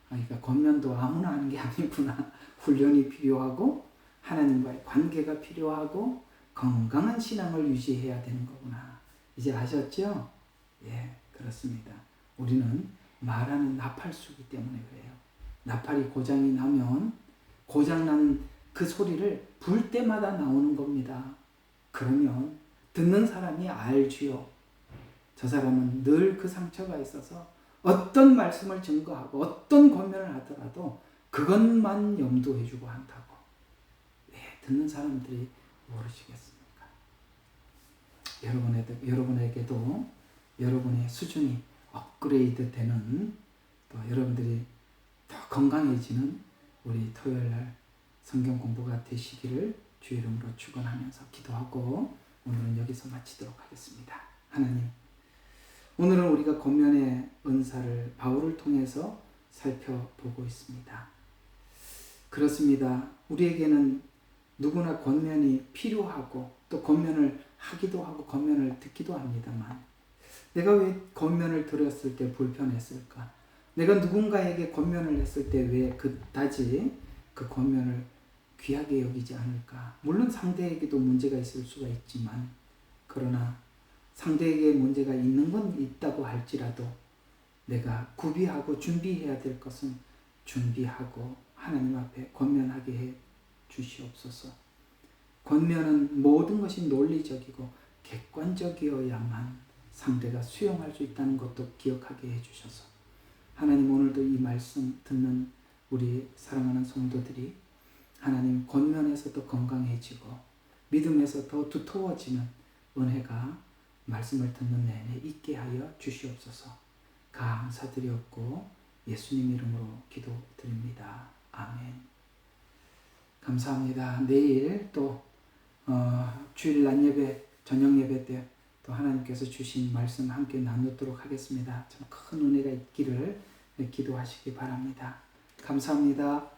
그러니까 권면도 아무나 하는 게 아니구나. 훈련이 필요하고 하나님과의 관계가 필요하고 건강한 신앙을 유지해야 되는 거구나. 이제 아셨죠? 예, 그렇습니다. 우리는 말하는 나팔수기 때문에 그래요. 나팔이 고장이 나면 고장난 그 소리를 불 때마다 나오는 겁니다. 그러면 듣는 사람이 알지요. 저 사람은 늘 그 상처가 있어서 어떤 말씀을 증거하고 어떤 권면을 하더라도 그것만 염두해 주고 한다고. 듣는 사람들이 모르시겠습니까? 여러분에게도 여러분의 수준이 업그레이드 되는, 또 여러분들이 더 건강해지는 우리 토요일날 성경 공부가 되시기를 주의 이름으로 축원하면서 기도하고 오늘은 여기서 마치도록 하겠습니다. 하나님, 오늘은 우리가 권면의 은사를 바울을 통해서 살펴보고 있습니다. 그렇습니다. 우리에게는 누구나 권면이 필요하고 또 권면을 하기도 하고 권면을 듣기도 합니다만, 내가 왜 권면을 들었을 때 불편했을까? 내가 누군가에게 권면을 했을 때 왜 그다지 그 권면을 귀하게 여기지 않을까? 물론 상대에게도 문제가 있을 수가 있지만, 그러나 상대에게 문제가 있는 건 있다고 할지라도 내가 구비하고 준비해야 될 것은 준비하고 하나님 앞에 권면하게 해 주시옵소서. 권면은 모든 것이 논리적이고 객관적이어야만 상대가 수용할 수 있다는 것도 기억하게 해주셔서, 하나님 오늘도 이 말씀 듣는 우리 사랑하는 성도들이 하나님 권면에서도 건강해지고 믿음에서 더 두터워지는 은혜가 말씀을 듣는 내내 있게 하여 주시옵소서. 감사드렸고 예수님 이름으로 기도드립니다. 아멘. 감사합니다. 내일 또 주일 낮 예배, 저녁 예배 때 또 하나님께서 주신 말씀 함께 나누도록 하겠습니다. 참 큰 은혜가 있기를 기도하시기 바랍니다. 감사합니다.